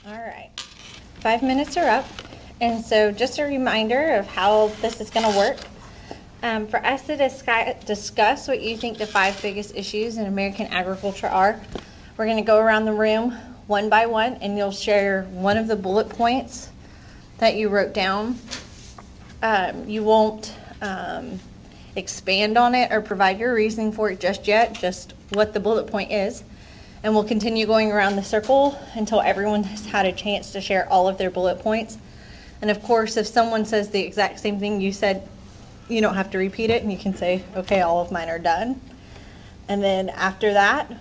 All right, 5 minutes are up. And so just a reminder of how this is going to work. For us to discuss what you think the 5 biggest issues in American agriculture are, we're going to go around the room one by one, and you'll share one of the bullet points that you wrote down. You won't expand on it or provide your reasoning for it just yet, just what the bullet point is. And we'll continue going around the circle until everyone has had a chance to share all of their bullet points. And of course, if someone says the exact same thing you said, you don't have to repeat it, and you can say, okay, all of mine are done. And then after that,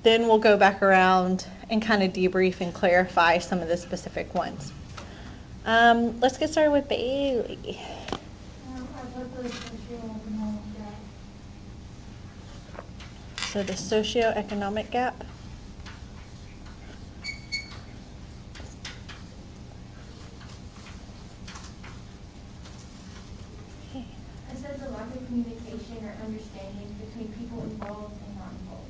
then we'll go back around and kind of debrief and clarify some of the specific ones. Let's get started with Bailey. So the socioeconomic gap. I said the lack of communication or understanding between people involved and not involved.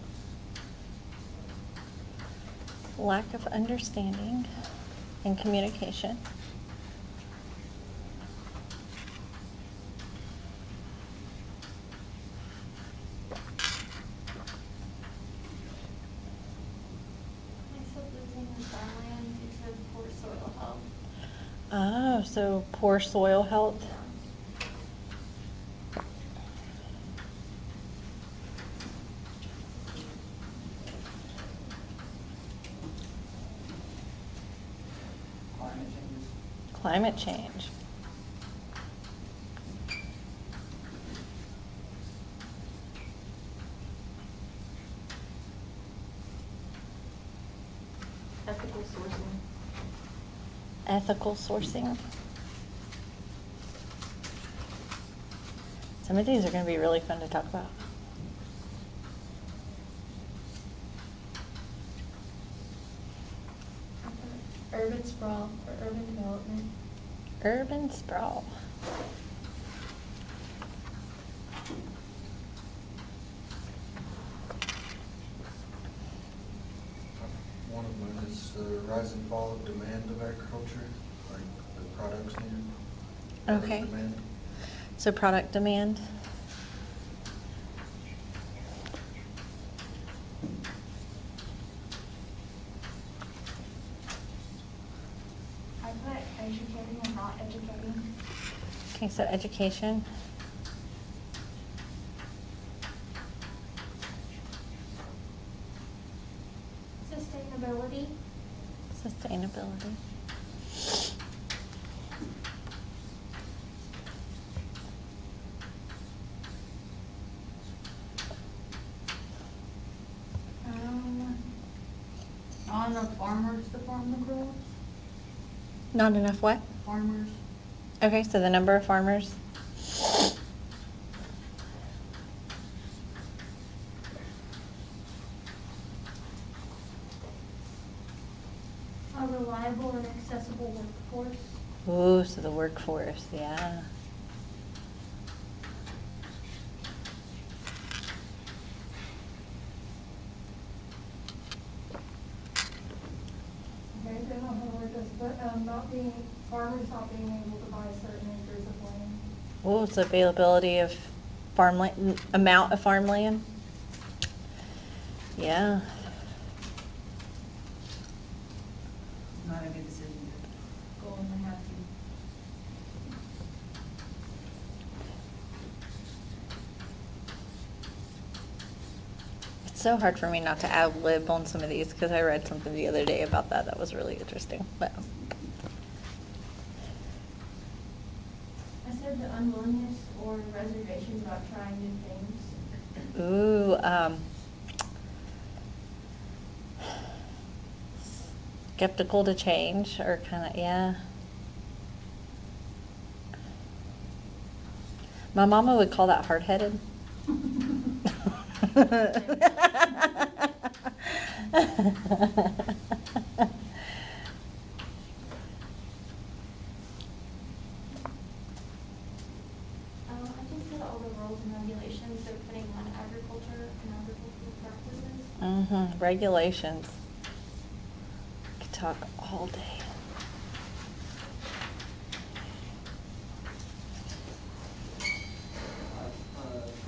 Lack of understanding and communication. Oh, so poor soil health. Climate change. Ethical sourcing. Ethical sourcing. Some of these are going to be really fun to talk about. Urban sprawl or urban development. Urban sprawl. One of them is the rise and fall of demand of agriculture, like the products needed. Okay. Demand. So product demand. I put educating and not educating. Okay, so education. Sustainability. Sustainability. Not enough farmers to farm the crops. Not enough what? Farmers. Okay, so the number of farmers. A reliable and accessible workforce. Ooh, so the workforce, yeah. Okay, so I don't know how to word this, but farmers not being able to buy certain acres of land. Ooh, so availability of farmland, amount of farmland. Yeah. Not a good decision. Go in the happy. It's so hard for me not to ad lib on some of these because I read something the other day about that. That was really interesting. But I said the unwillingness or reservation about trying new things. ooh, skeptical to change, or kind of, yeah. My mama would call that hard-headed. I just said all the rules and regulations they're putting on agriculture and agricultural practices. Regulations. Could talk all day.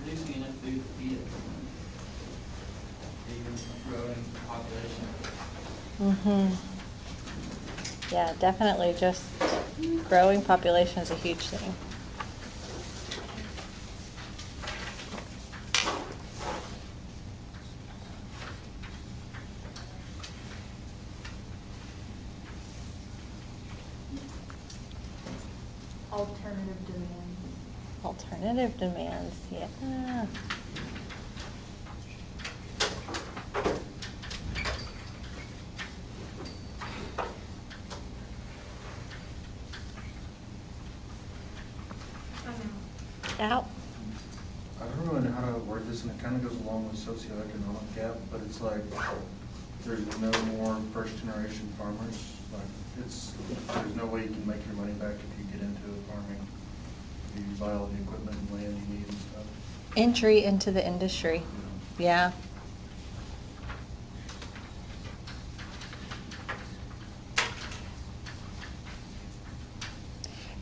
Producing enough food to feed a even growing population. Yeah, definitely just growing population is a huge thing. Alternative demands. Alternative demands, yeah. Out. I don't really know how to word this, and it kind of goes along with socioeconomic gap, but it's like, there's no more first-generation farmers. Like, there's no way you can make your money back if you get into farming. You buy all the equipment and land you need and stuff. Entry into the industry, yeah.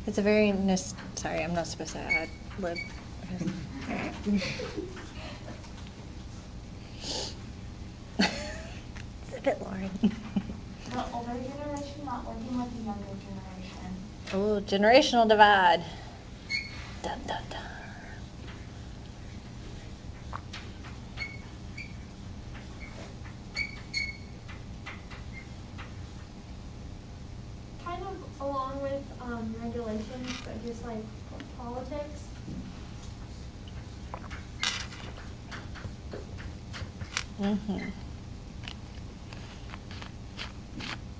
It's a very, sorry, I'm not supposed to add lib. It's a bit Lauren. The older generation not working with the younger generation. Oh, generational divide. Dun, dun, dun. Kind of along with regulations, but just like politics.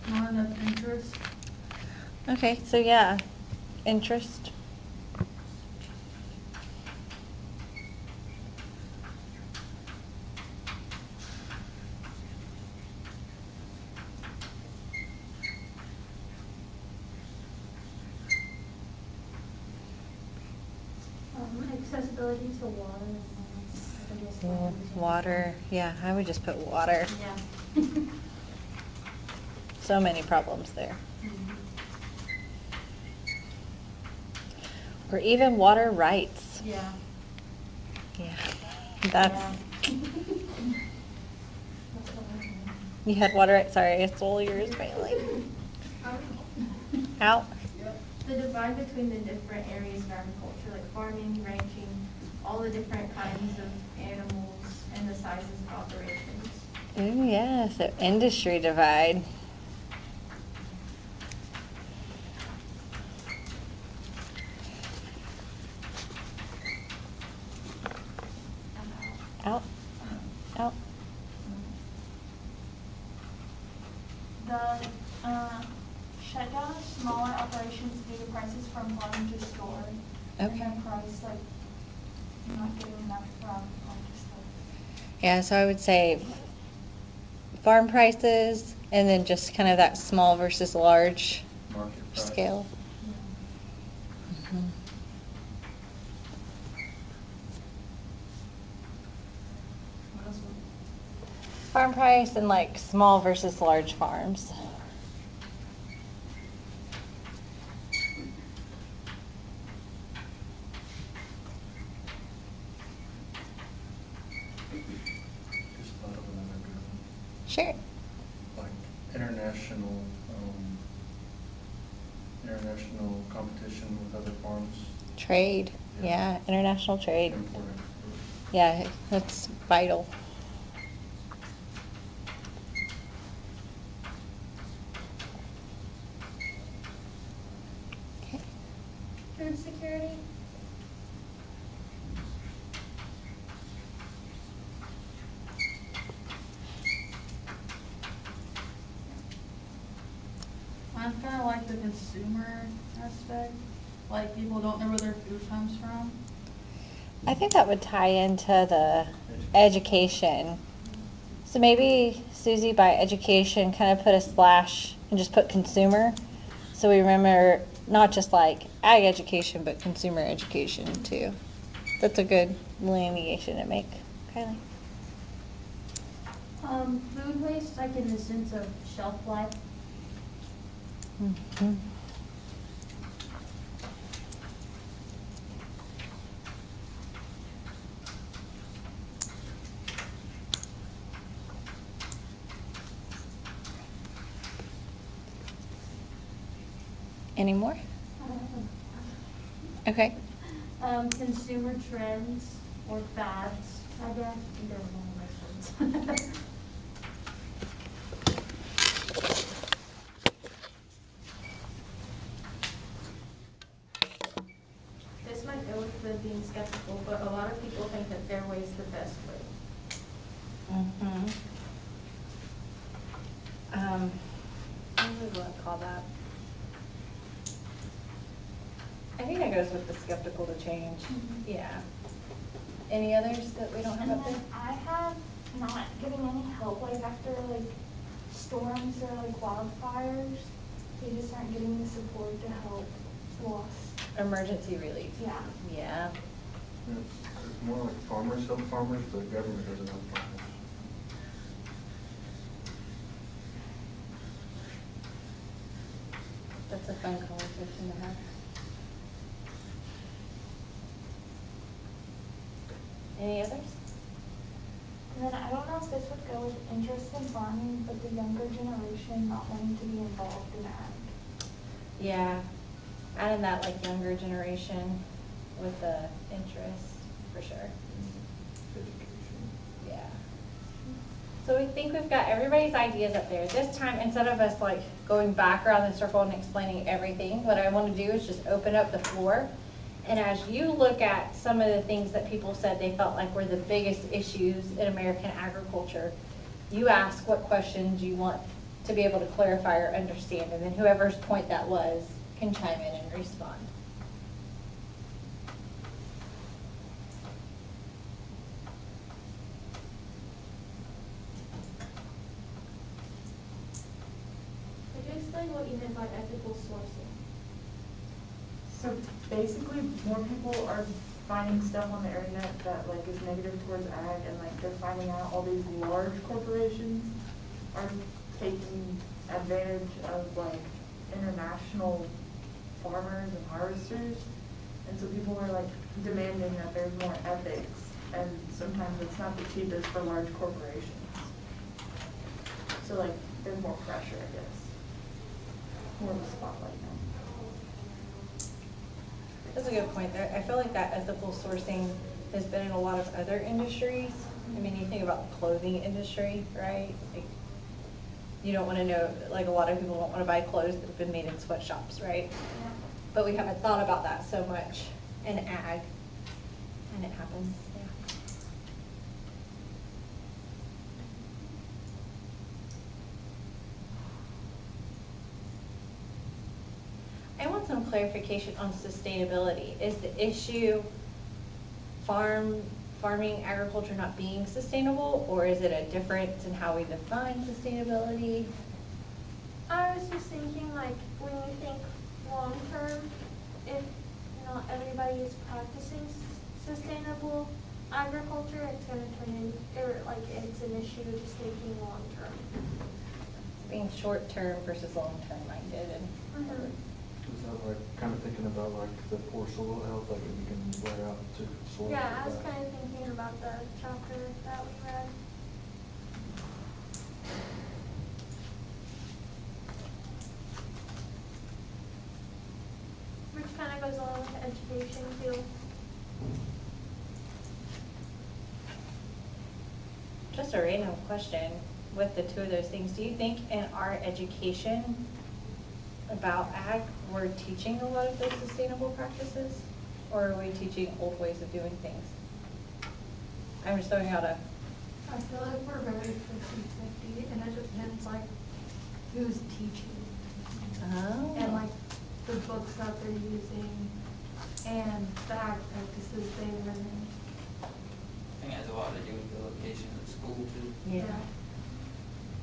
Not enough interest. Okay, so yeah, interest. Accessibility to water. I guess Yeah, water, yeah, I would just put water. Yeah. So many problems there. Or even water rights. Yeah. Yeah, that's, Yeah. you had water rights, sorry, it's all yours, Bailey. Out. The divide between the different areas of agriculture, like farming, ranching, all the different kinds of animals and the sizes of operations. Ooh, yeah, so industry divide. Out. Out. The shutdown of smaller operations due to prices from farm to store. Okay. And then price, like, not getting enough from farm to store. Yeah, so I would say farm prices and then just kind of that small versus large Market price. scale. Mhm. What else? Farm price and like small versus large farms. Just thought of another good one. Sure. Like international competition with other farms. Trade, yeah, international trade. Import, Yeah, that's vital. Okay. Food security. I kind of like the consumer aspect, like people don't know where their food comes from. I think that would tie into the education. So maybe Susie, by education, kind of put a slash and just put consumer. So we remember not just like ag education, but consumer education too. That's a good delineation to make. Kylie? Food waste, like in the sense of shelf life. Mhm. Any more? Okay. Consumer trends or fads, I guess, either one of my words. This might go with the being skeptical, but a lot of people think that their way is the best way. Mm-hmm. What would we want to call that? I think that goes with the skeptical to change. Mhm. Yeah. Any others that we don't have And up there? then I have not getting any help, like after like storms or like wildfires, they just aren't getting the support to help lost. Emergency relief. Yeah. Yeah. It's more like farmers help farmers, but government doesn't help farmers. That's a fun conversation to have. Any others? And then I don't know if this would go with interest in farming, but the younger generation not wanting to be involved in ag. Yeah. Adding that like younger generation with the interest, for sure. Education. Yeah. So we think we've got everybody's ideas up there. This time, instead of us like going back around the circle and explaining everything, what I want to do is just open up the floor. And as you look at some of the things that people said they felt like were the biggest issues in American agriculture, you ask what questions you want to be able to clarify or understand, and then whoever's point that was can chime in and respond. Could you explain what you meant by ethical sourcing? So basically, more people are finding stuff on the internet that like is negative towards ag, and like they're finding out all these large corporations are taking advantage of like international farmers and harvesters. And so people are like demanding that there's more ethics, and sometimes it's not the cheapest for large corporations. So like there's more pressure, I guess. More of a spotlight now. That's a good point there. I feel like that ethical sourcing has been in a lot of other industries. I mean, you think about the clothing industry, right? Like, you don't want to know, like a lot of people don't want to buy clothes that have been made in sweatshops, right? But we haven't thought about that so much in ag, and it happens, yeah. I want some clarification on sustainability. Is the issue farming, agriculture not being sustainable, or is it a difference in how we define sustainability? I was just thinking, like, when you think long-term, if not everybody is practicing sustainable agriculture, it's gonna turn in, or like, it's an issue just thinking long-term. Being short-term versus long-term minded and. Is that like kind of thinking about like the poor soil health, like if you can wear out to soil? Yeah, I was like that? kind of thinking about the chapter that we read. Which kind of goes along with education too. Just a random question with the two of those things. Do you think in our education about ag, we're teaching a lot of those sustainable practices? Or are we teaching old ways of doing things? I'm just throwing out a, I feel like we're very 50-50, and it depends like who's teaching. oh. And like the books that they're using and the ag practices they learn. I think it has a lot to do with the location of the school too. Yeah.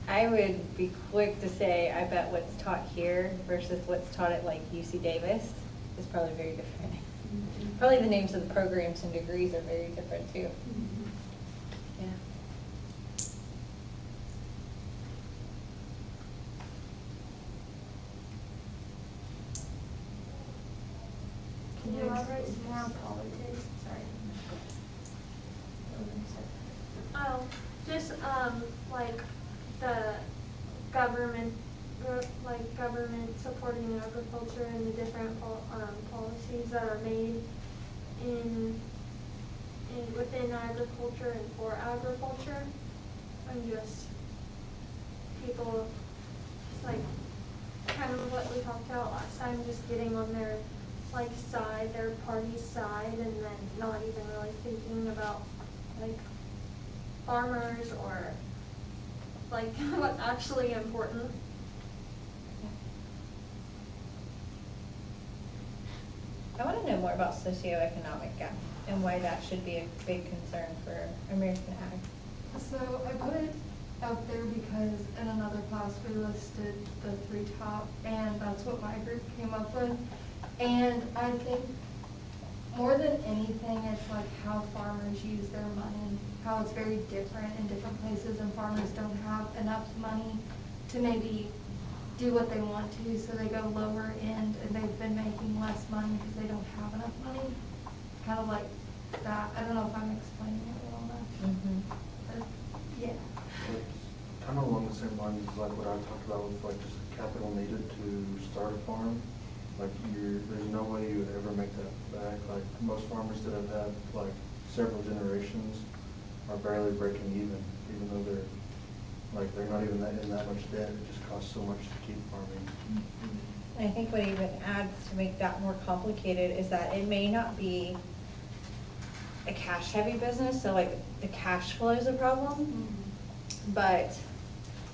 I would be quick to say, I bet what's taught here versus what's taught at like UC Davis is probably very different. Probably the names of the programs and degrees are very different too. Yeah. more politics, sorry. Oh, just, like, the government, government supporting agriculture and the different policies that are made within agriculture and for agriculture, and just people, like, kind of what we talked about last time, just getting on their, like, side, their party's side, and then not even really thinking about, like, farmers or, like, what's actually important. I want to know more about socioeconomic gap and why that should be a big concern for American ag. So I put it out there because in another class we listed the 3 top, and that's what my group came up with. And I think more than anything, it's like how farmers use their money, how it's very different in different places, and farmers don't have enough money to maybe do what they want to, so they go lower end, and they've been making less money because they don't have enough money. Kind of like that. I don't know if I'm explaining it well enough. But, yeah. Kind of along the same lines as like what I talked about with like just the capital needed to start a farm. Like there's no way you would ever make that back. Like most farmers that have had like several generations are barely breaking even though they're not even in that much debt. It just costs so much to keep farming. I think what even adds to make that more complicated is that it may not be a cash heavy business, so like the cash flow is a problem, but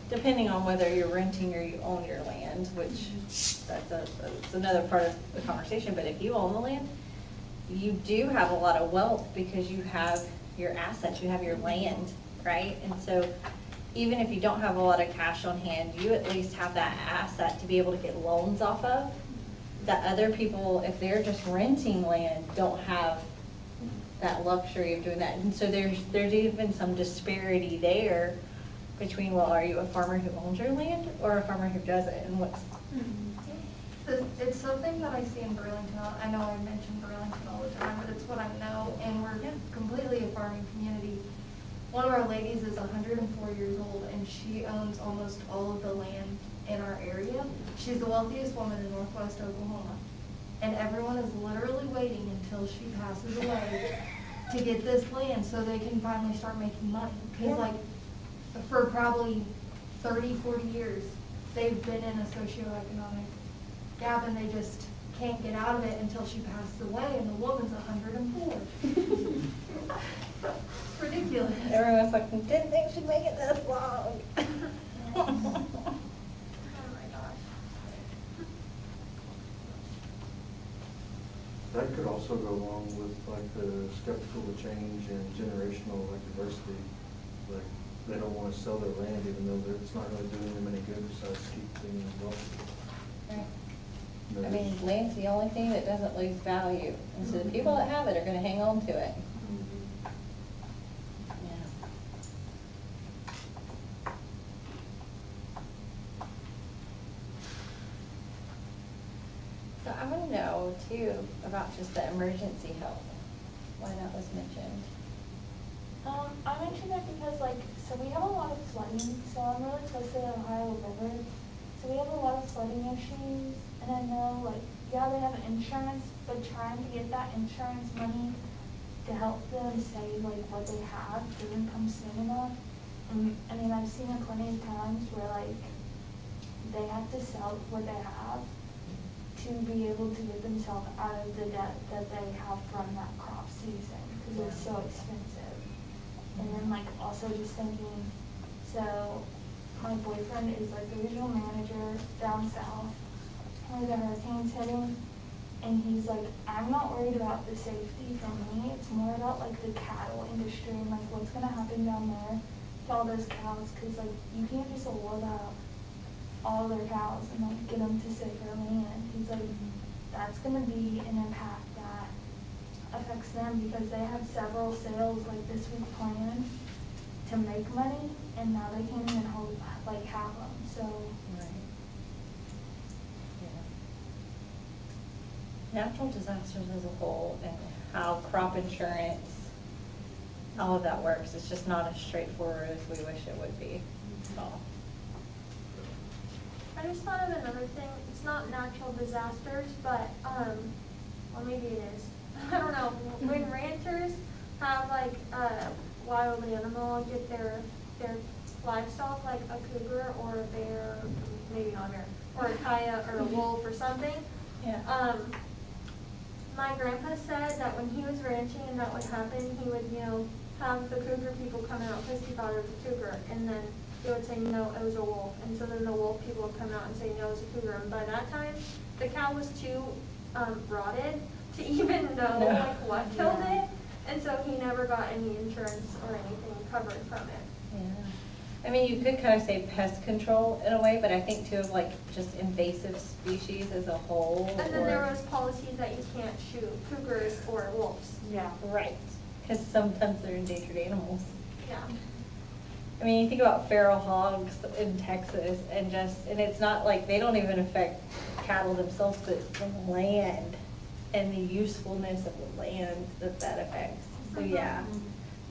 depending on whether you're renting or you own your land, which that's another part of the conversation, but if you own the land, you do have a lot of wealth because you have your assets, you have your land, right? And so even if you don't have a lot of cash on hand, you at least have that asset to be able to get loans off of that other people, if they're just renting land, don't have that luxury of doing that. And so there's even some disparity there between, well, are you a farmer who owns your land or a farmer who doesn't, and what's... It's something that I see in Burlington. I know I mention Burlington all the time, but it's what I know, and we're completely a farming community. One of our ladies is 104 years old, and she owns almost all of the land in our area. She's the wealthiest woman in Northwest Oklahoma, and everyone is literally waiting until she passes away to get this land so they can finally start making money. Because like for probably 30, 40 years, they've been in a socioeconomic gap, and they just can't get out of it until she passes away, and the woman's 104. Ridiculous. Everyone's like, didn't think she'd make it this long. Oh my gosh. That could also go along with like the skeptical of change and generational like diversity. Like they don't want to sell their land even though it's not really doing them any good besides keeping them wealthy. Right. I mean, land's the only thing that doesn't lose value, and so the people that have it are going to hang on to it. So I want to know too about just the emergency help, why that was mentioned. I mentioned that because, like, so we have a lot of flooding, so I'm really close to the Ohio River. So we have a lot of flooding issues, and I know, like, yeah, they have insurance, but trying to get that insurance money to help them save, like, what they have doesn't come soon enough. And, I mean, I've seen it plenty of times where, like, they have to sell what they have to be able to get themselves out of the debt that they have from that crop season, because it's so expensive. And then, like, also just thinking, so my boyfriend is like the regional manager down south where the hurricane's hitting, and he's like, I'm not worried about the safety for me, it's more about like the cattle industry and like what's gonna happen down there to all those cows, because like you can't just load out all their cows and like get them to safer land. He's like, that's gonna be an impact that affects them because they had several sales like this week planned to make money, and now they can't even hold like have them. So Right. Yeah. Natural disasters as a whole and how crop insurance, all of that works. It's just not as straightforward as we wish it would be. So. I just thought of another thing. It's not natural disasters, but, well, maybe it is. I don't know. When ranchers have like a wild animal get their livestock, like a cougar or a bear, maybe not a bear, or a coyote or a wolf or something. Yeah. My grandpa said that when he was ranching and that would happen, he would, have the cougar people come out because he thought it was a cougar, and then they would say, no, it was a wolf. And so then the wolf people would come out and say, no, it was a cougar. And by that time, the cow was too rotted to even know like what killed it. And so he never got any insurance or anything covered from it. Yeah. I mean, you could kind of say pest control in a way, but I think too of like just invasive species as a whole. And then there was policies that you can't shoot cougars or wolves. Yeah, right. Because sometimes they're endangered animals. Yeah. I mean, you think about feral hogs in Texas and it's not like they don't even affect cattle themselves, but the land and the usefulness of the land that affects. So yeah,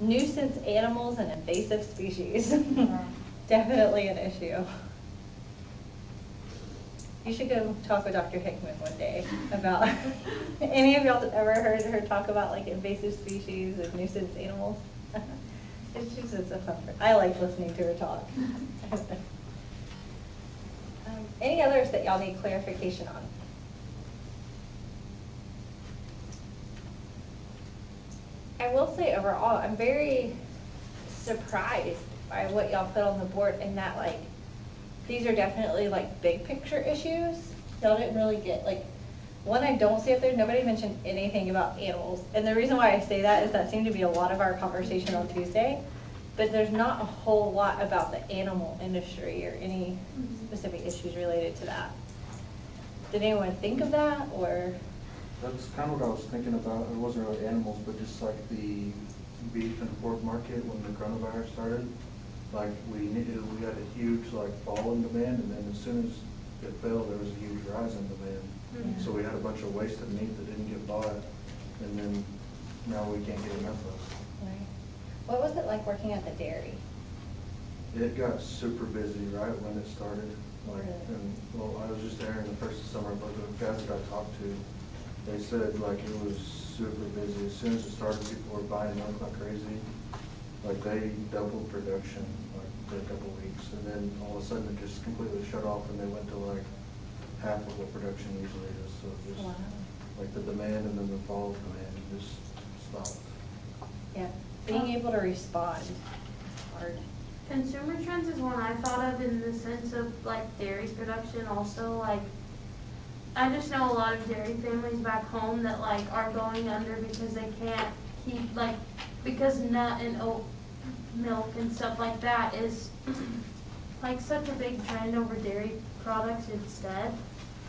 nuisance animals and invasive species, definitely an issue. You should go talk with Dr. Hickman one day about, any of y'all ever heard her talk about like invasive species and nuisance animals? It's a fun. I like listening to her talk. Any others that y'all need clarification on? I will say overall, I'm very surprised by what y'all put on the board in that like, these are definitely like big picture issues. Y'all didn't really get like, one I don't see up there, nobody mentioned anything about animals. And the reason why I say that is that seemed to be a lot of our conversation on Tuesday, but there's not a whole lot about the animal industry or any specific issues related to that. Did anyone think of that or? That's kind of what I was thinking about. It wasn't really animals, but just like the beef and pork market when the coronavirus started. Like we had a huge like fall in demand, and then as soon as it fell, there was a huge rise in demand. Yeah. So we had a bunch of wasted meat that didn't get bought, and then now we can't get enough of. Right. What was it like working at the dairy? It got super busy right when it started. Like, Really? and well, I was just there in the first of summer, but the guys that I talked to, they said like it was super busy. As soon as it started, people were buying milk like crazy. Like they doubled production like for a couple of weeks, and then all of a sudden it just completely shut off, and they went to like half of what production usually is. So just Wow. like the demand and then the fall of demand just stopped. Yeah, being able to respond is hard. Consumer trends is one I thought of in the sense of like dairy's production also. Like I just know a lot of dairy families back home that like are going under because they can't keep like, because nut and oat milk and stuff like that is like such a big trend over dairy products instead.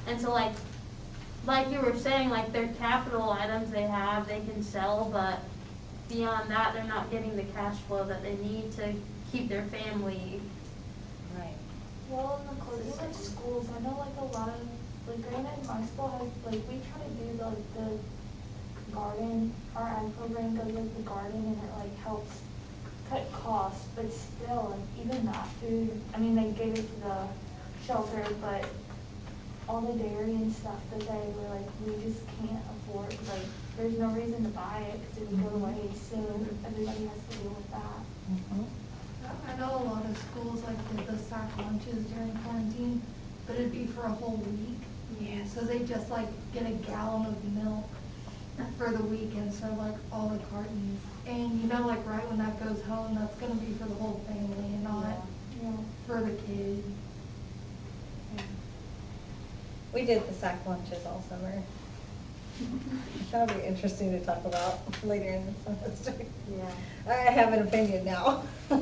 And so like you were saying, like their capital items they have, they can sell, but beyond that, they're not getting the cash flow that they need to keep their family. Right. Well, in the closing like schools, I know like a lot of, like granted, my school has, like we try to do the garden, our ag program goes like the garden and it like helps cut costs, but still, like even that food, I mean, they gave it to the shelter, but all the dairy and stuff that they were like, we just can't afford, like, there's no reason to buy it because it would go to waste, so everybody has to deal with that. Mhm. I know a lot of schools like did the sack lunches during quarantine, but it'd be for a whole week. Yeah. So they just like get a gallon of milk for the week and serve like all the cartons. And you know, like right when that goes home, that's gonna be for the whole family and not for the kid. We did the sack lunches all summer. That'll be interesting to talk about later in the semester. Yeah. I have an opinion now. Now,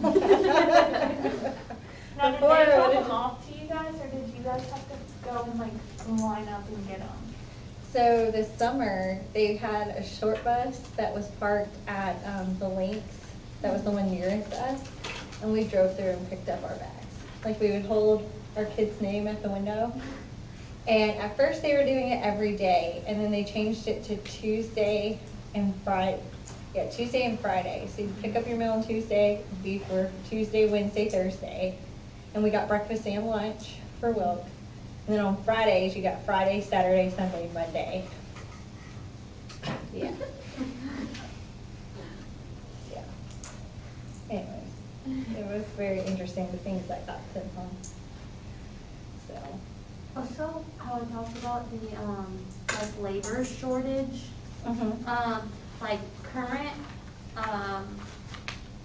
did Before they I drop would've- them off to you guys, or did you guys have to go and like line up and get them? So this summer, they had a short bus that was parked at the Links. That was the one nearest us. And we drove through and picked up our bags. Like we would hold our kid's name at the window. And at first they were doing it every day. And then they changed it to Tuesday and Friday. Yeah, Tuesday and Friday. So you pick up your meal on Tuesday, be for Tuesday, Wednesday, Thursday. And we got breakfast and lunch for Wilk. And then on Fridays, you got Friday, Saturday, Sunday, Monday. Yeah. Yeah. Anyways, it was very interesting, the things that got sent home. So, Also, how I talked about the, like labor shortage. Like current,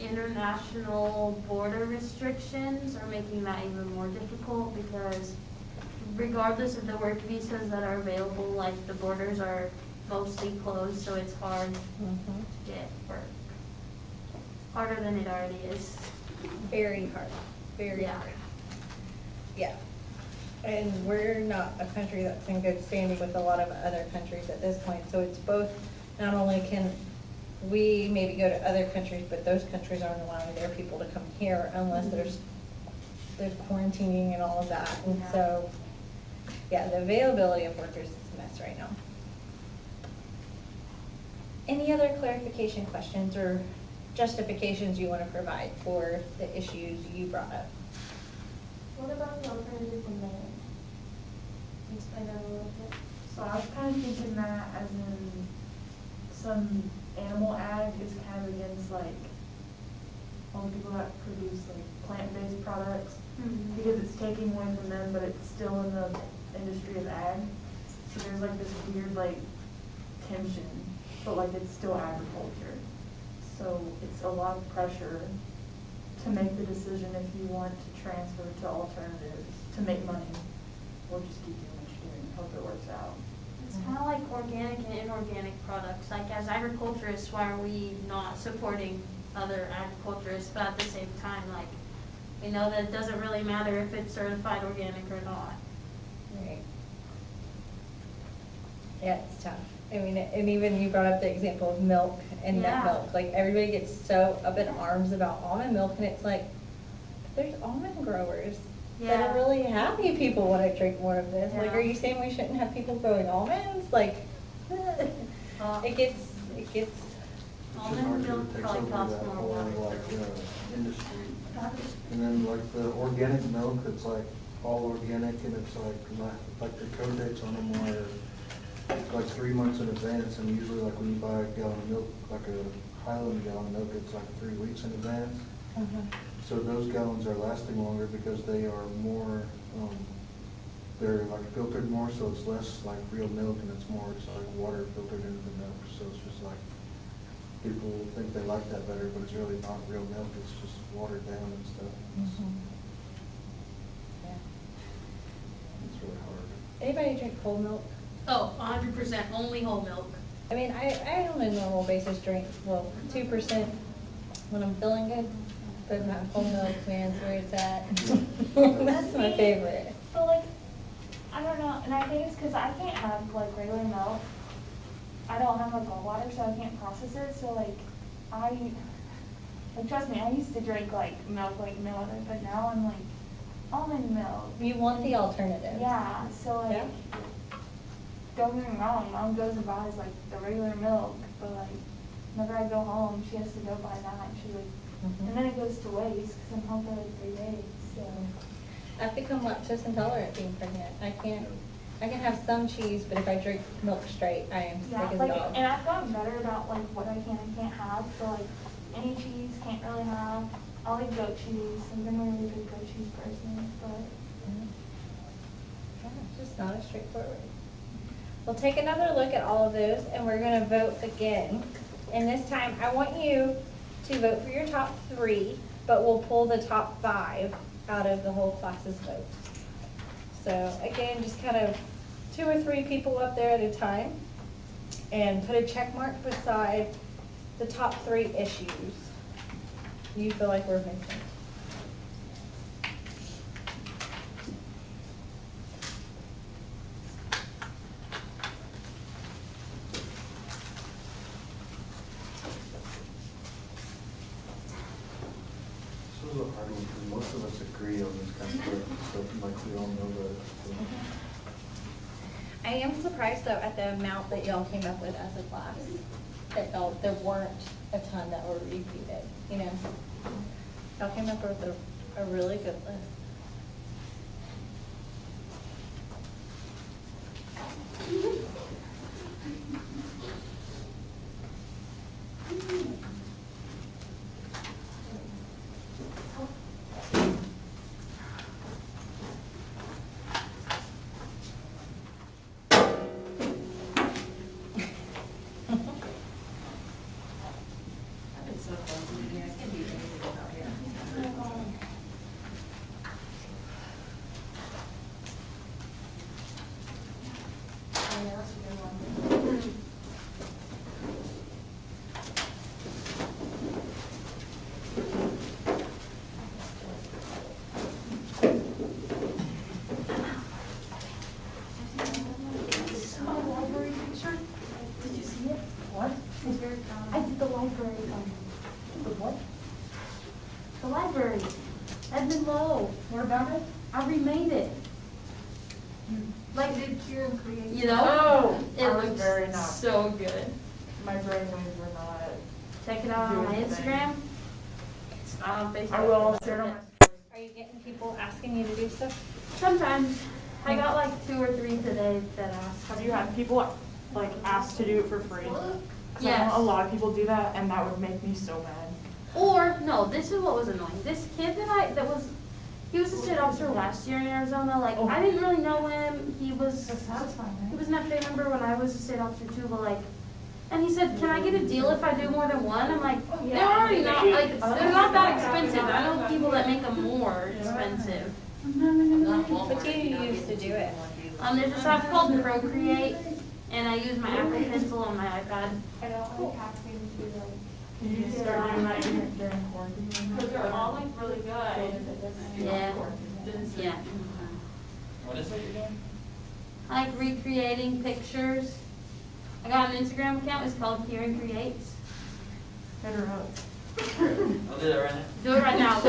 international border restrictions are making that even more difficult because regardless of the work visas that are available, like the borders are mostly closed, so it's hard to get work. Harder than it already is. very hard, very Yeah. hard. Yeah. And we're not a country that's in good standing with a lot of other countries at this point. So it's both, not only can we maybe go to other countries, but those countries aren't allowing their people to come here unless there's quarantining and all of that. And Yeah. so, yeah, the availability of workers is a mess right now. Any other clarification questions or justifications you want to provide for the issues you brought up? What about the alternative to Maine? Can you explain that a little bit? So I was kind of thinking that as in some animal ag is kind of against like all the people that produce like plant-based products because it's taking away from them, but it's still in the industry of ag. So there's like this weird like tension, but like it's still agriculture. So it's a lot of pressure to make the decision if you want to transfer to alternatives to make money or just keep doing what you're doing, hope it works out. It's kind of like organic and inorganic products. Like as agriculturists, why are we not supporting other agriculturists? But at the same time, like, we know that it doesn't really matter if it's certified organic or not. Right. Yeah, it's tough. I mean, and even you brought up the example of milk and nut Yeah. milk. Like, everybody gets so up in arms about almond milk, and it's like, there's almond growers that Yeah. are really happy people want to drink more of this. Like, Yeah. are you saying we shouldn't have people growing almonds? Like, it gets, It's just Almond hard 'cause milk it takes probably over costs that more whole, water. like, industry. And then like the organic milk, it's like all organic and it's like the code dates on them are like 3 months in advance, and usually like when you buy a gallon of milk, like a Highland gallon of milk, it's like 3 weeks in advance. So those gallons are lasting longer because they are more, they're like filtered more, so it's less like real milk and it's more, it's like water filtered into the milk. So it's just like, people think they like that better, but it's really not real milk, it's just watered down and stuff. Yeah. It's really hard. Anybody drink whole milk? Oh, 100% only whole milk. I mean, I on a normal basis drink, well, 2% when I'm feeling good, but not whole milk, man, is where it's at. That's my favorite. But like, I don't know, and I think it's because I can't have like regular milk. I don't have a gallbladder, so I can't process it. So like, trust me, I used to drink like milk like no other, but now I'm like almond milk. You want the alternative. Yeah, so like, Yeah. don't get me wrong, Mom goes and buys like the regular milk, but like, whenever I go home, she has to go buy that, and she's like, and then it goes to waste because I'm home for like 3 days. So I've become lactose intolerant being pregnant. I can have some cheese, but if I drink milk straight, I am sick yeah, as a like, dog. and I've gotten better about like what I can and can't have. So like, any cheese can't really have. I'll like goat cheese. I've been a really big goat cheese person, but. Yeah, it's just not as straightforward. We'll take another look at all of those, and we're gonna vote again. And this time, I want you to vote for your top 3, but we'll pull the top 5 out of the whole class's vote. So again, just kind of 2 or 3 people up there at a time, and put a check mark beside the top 3 issues you feel like were mentioned. This is a hard one, because most of us agree on this kind of stuff, like we all know that. So. I am surprised though at the amount that y'all came up with as a class. there weren't a ton that were repeated, you know. Y'all came up with a really good list. I did the library. The what? The library. Edmund Lowe. What about it? I remade it. Like, did Kieran create? You know? Oh, It I was looks very not. so good. My brainwaves were not. Check it out on my Doing the thing. Instagram. It's not on Facebook. I will share it on my story. Are you getting people asking you to do stuff? Sometimes. I got like 2 or 3 today that asked. Have you had people like ask to do it for free? 'Cause I know Yes. a lot of people do that, and that would make me so mad. Or, no, this is what was annoying. This kid he was a state officer last year in Arizona. Like, Oh. I didn't really know him. He was satisfying, an FA member when I was a state officer too, but like, and he said, can I get a deal if I do more than one? I'm like, they're already not, like, they're not that expensive. I know people that make them more expensive. What do you use to do it? There's this app called Procreate, and I use my Apple Pencil on my iPad. I don't like having to like. Did you start doing that during quarantine? Because they're all like really good. Yeah. Yeah. What is it you're doing? I like recreating pictures. I got an Instagram account. It's called Kieran Creates. Hit her up. I'll do that right now. Do it right now.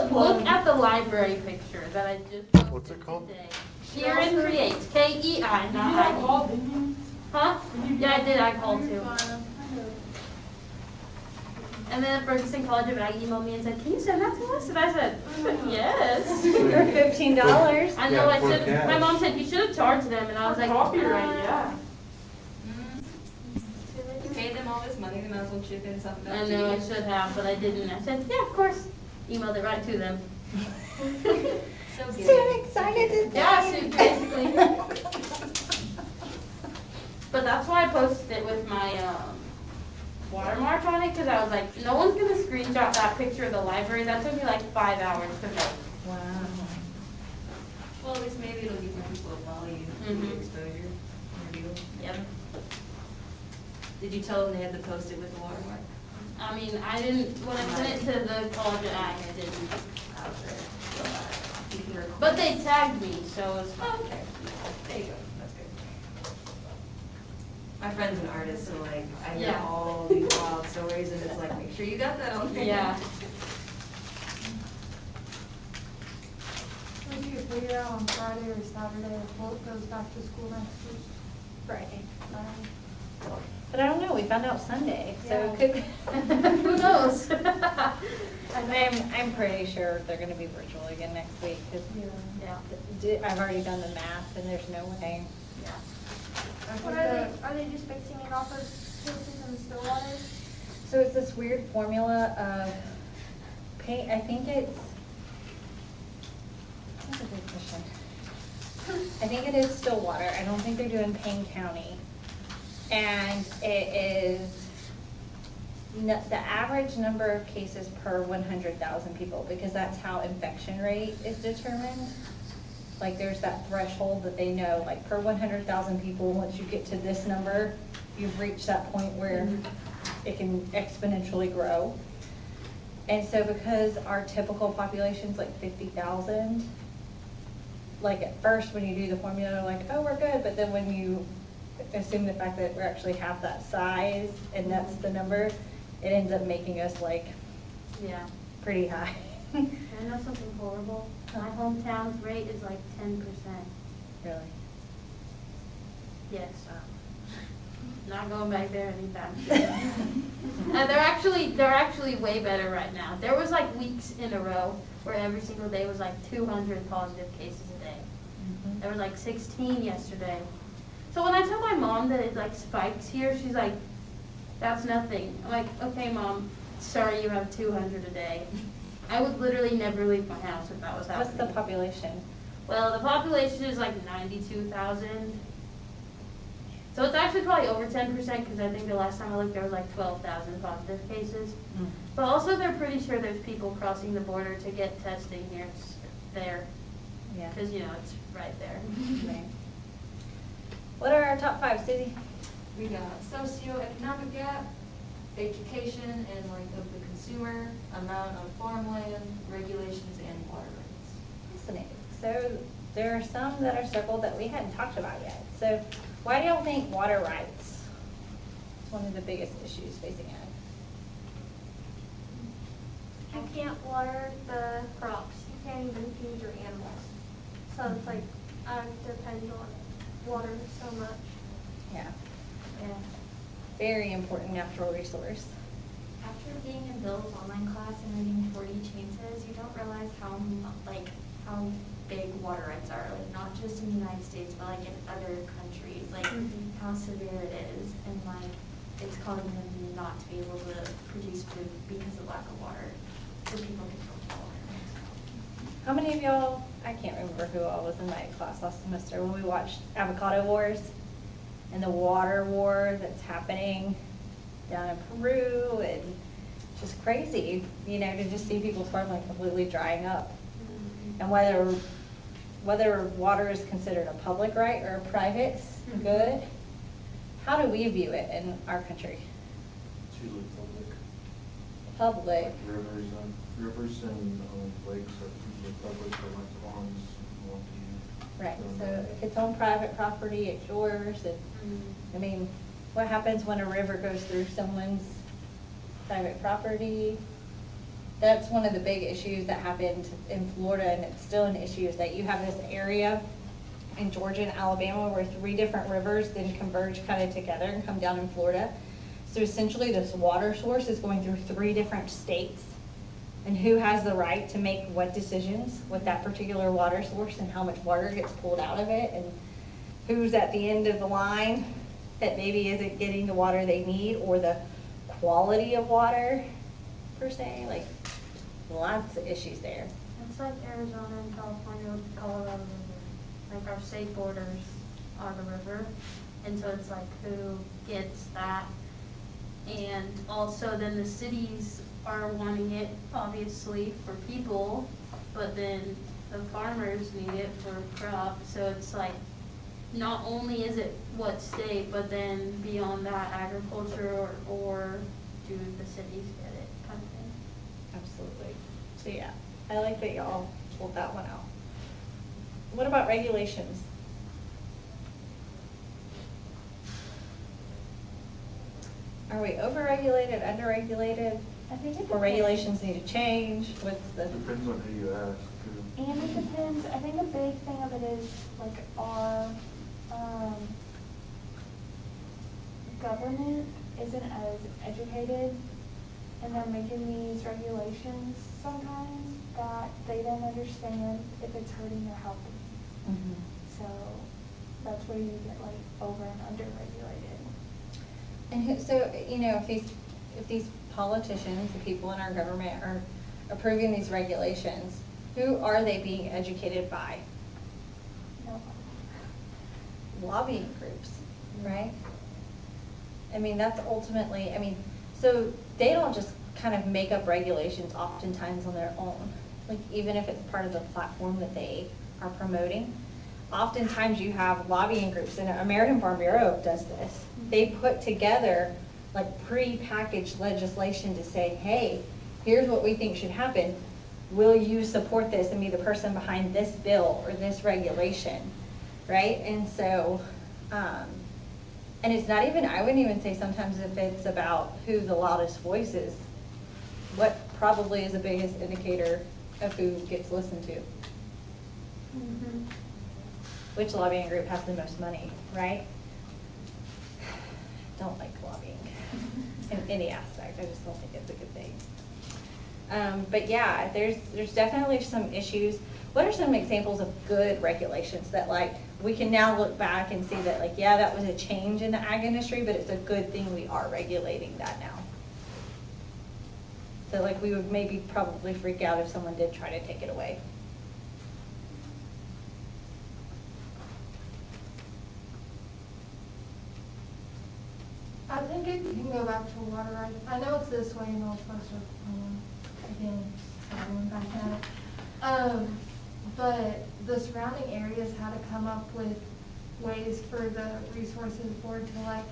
Look at the library picture that I just posted What's it called? today. Kieran Creates. K-E-I, Did you not not I. call, didn't you? Huh? Yeah, I did. I called too. And then Ferguson College of Ag emailed me and said, can you send that to us? And I said, yes. For $15. I know Yeah, I for should. cash. My mom said you should have charged them, and I was For like, copyright, yeah. You paid them all this money, they might as well chip in something I back to know I you. should have, but I didn't. I said, yeah, of course. Emailed it right to them. So good. So excited to Yeah, so basically. But that's why I posted it with my watermark on it, because I was like, no one's gonna screenshot that picture of the library. That took me like 5 hours to make. Wow. Well, at least maybe it'll give more people a value, Mhm. exposure, more deal. Yep. Did you tell them they had to post it with the watermark? I mean, I didn't, when I sent it to the College of Ag, I didn't. Out there. You can record. But they tagged me, so it's fine. Oh, okay. There you go, that's good. My friend's an artist, so like, I hear Yeah. all these wild stories, and it's like, make sure you got that on there. Yeah. Would you figure out on Friday or Saturday if Holt goes back to school next week? Friday. But I don't know, we found out Sunday, so Yeah. it could. Who knows? I'm pretty sure they're gonna be virtual again next week, 'cause Yeah. I've already done the math and there's no way. Yeah. What are they just fixing it off of cases in Stillwater? So it's this weird formula of pay, I think it's, that's a good question. I think it is Stillwater, I don't think they're doing Payne County. And it is the average number of cases per 100,000 people, because that's how infection rate is determined. Like, there's that threshold that they know, like, per 100,000 people, once you get to this number, you've reached that point where it can exponentially grow. And so because our typical population's like 50,000, like, at first when you do the formula, like, oh, we're good, but then when you assume the fact that we're actually half that size, and that's the number, it ends up making us like Yeah. pretty high. I know something horrible. My hometown's rate is like 10%. Really? Yes. Not going back there anytime soon. They're actually way better right now. There was like weeks in a row where every single day was like 200 positive cases a day. There was like 16 yesterday. So when I tell my mom that it like spikes here, she's like, that's nothing. I'm like, okay mom, sorry you have 200 a day. I would literally never leave my house if that was happening. What's the population? Well, the population is like 92,000. So it's actually probably over 10% because I think the last time I looked there was like 12,000 positive cases. But also they're pretty sure there's people crossing the border to get testing here, there. Yeah. Because, you know, it's right there. Right. What are our top 5, Susie? We got socioeconomic gap, education and length of the consumer, amount of farmland, regulations, and water rights. Fascinating. So there are some that are circled that we hadn't talked about yet. So why do y'all think water rights is one of the biggest issues facing ag? You can't water the crops, you can't even feed your animals. So it's like, ag depends on water so much. Yeah. Yeah. Very important natural resource. After being in Bill's online class and reading 40 Chances, you don't realize how big water rights are. Like not just in the United States, but like in other countries. Like how severe it is, and like it's causing them not to be able to produce food because of lack of water, so people can filter water. How many of y'all, I can't remember who all was in my class last semester, when we watched Avocado Wars and the water war that's happening down in Peru, and just crazy, you know, to just see people's farmland completely drying up. And whether water is considered a public right or a private good, how do we view it in our country? It's usually public. Public. Like rivers and lakes are usually public, or like ponds belong to you. Right, so if it's on private property, it's yours, and, I mean, what happens when a river goes through someone's private property? That's one of the big issues that happened in Florida, and it's still an issue, is that you have this area in Georgia and Alabama where 3 different rivers then converge kind of together and come down in Florida. So essentially this water source is going through 3 different states, and who has the right to make what decisions with that particular water source and how much water gets pulled out of it, and who's at the end of the line that maybe isn't getting the water they need or the quality of water per se. Like lots of issues there. It's like Arizona and California with the Colorado River. Like our state borders are the river. And so it's like who gets that. And also then the cities are wanting it obviously for people, but then the farmers need it for crops. So it's like not only is it what state, but then beyond that agriculture or do the cities get it kind of thing. Absolutely. So yeah, I like that y'all pulled that one out. What about regulations? Are we over-regulated, under-regulated? I think it Or depends. regulations need to change? What's the? Depends on who you ask, too. And it depends, I think a big thing of it is like our, government isn't as educated, and they're making these regulations sometimes that they don't understand if it's hurting or helping. So that's where you get like over and under regulated. And so, you know, if these politicians, the people in our government are approving these regulations, who are they being educated by? No. Lobbying groups, right? I mean, that's ultimately, I mean, so they don't just kind of make up regulations oftentimes on their own. Like even if it's part of the platform that they are promoting, oftentimes you have lobbying groups, and American Farm Bureau does this. They put together like pre-packaged legislation to say, hey, here's what we think should happen. Will you support this and be the person behind this bill or this regulation, right? And so, and it's not even, I wouldn't even say sometimes if it's about who the loudest voice is, what probably is the biggest indicator of who gets listened to. Which lobbying group has the most money, right? don't like lobbying in any aspect. I just don't think it's a good thing. But yeah, there's definitely some issues. What are some examples of good regulations that like we can now look back and see that like, yeah, that was a change in the ag industry, but it's a good thing we are regulating that now. So like we would maybe probably freak out if someone did try to take it away. I think it can go back to water rights. I know it's this way in Northwest Oklahoma. Again, everyone back at it. But the surrounding areas had to come up with ways for the resources board to like,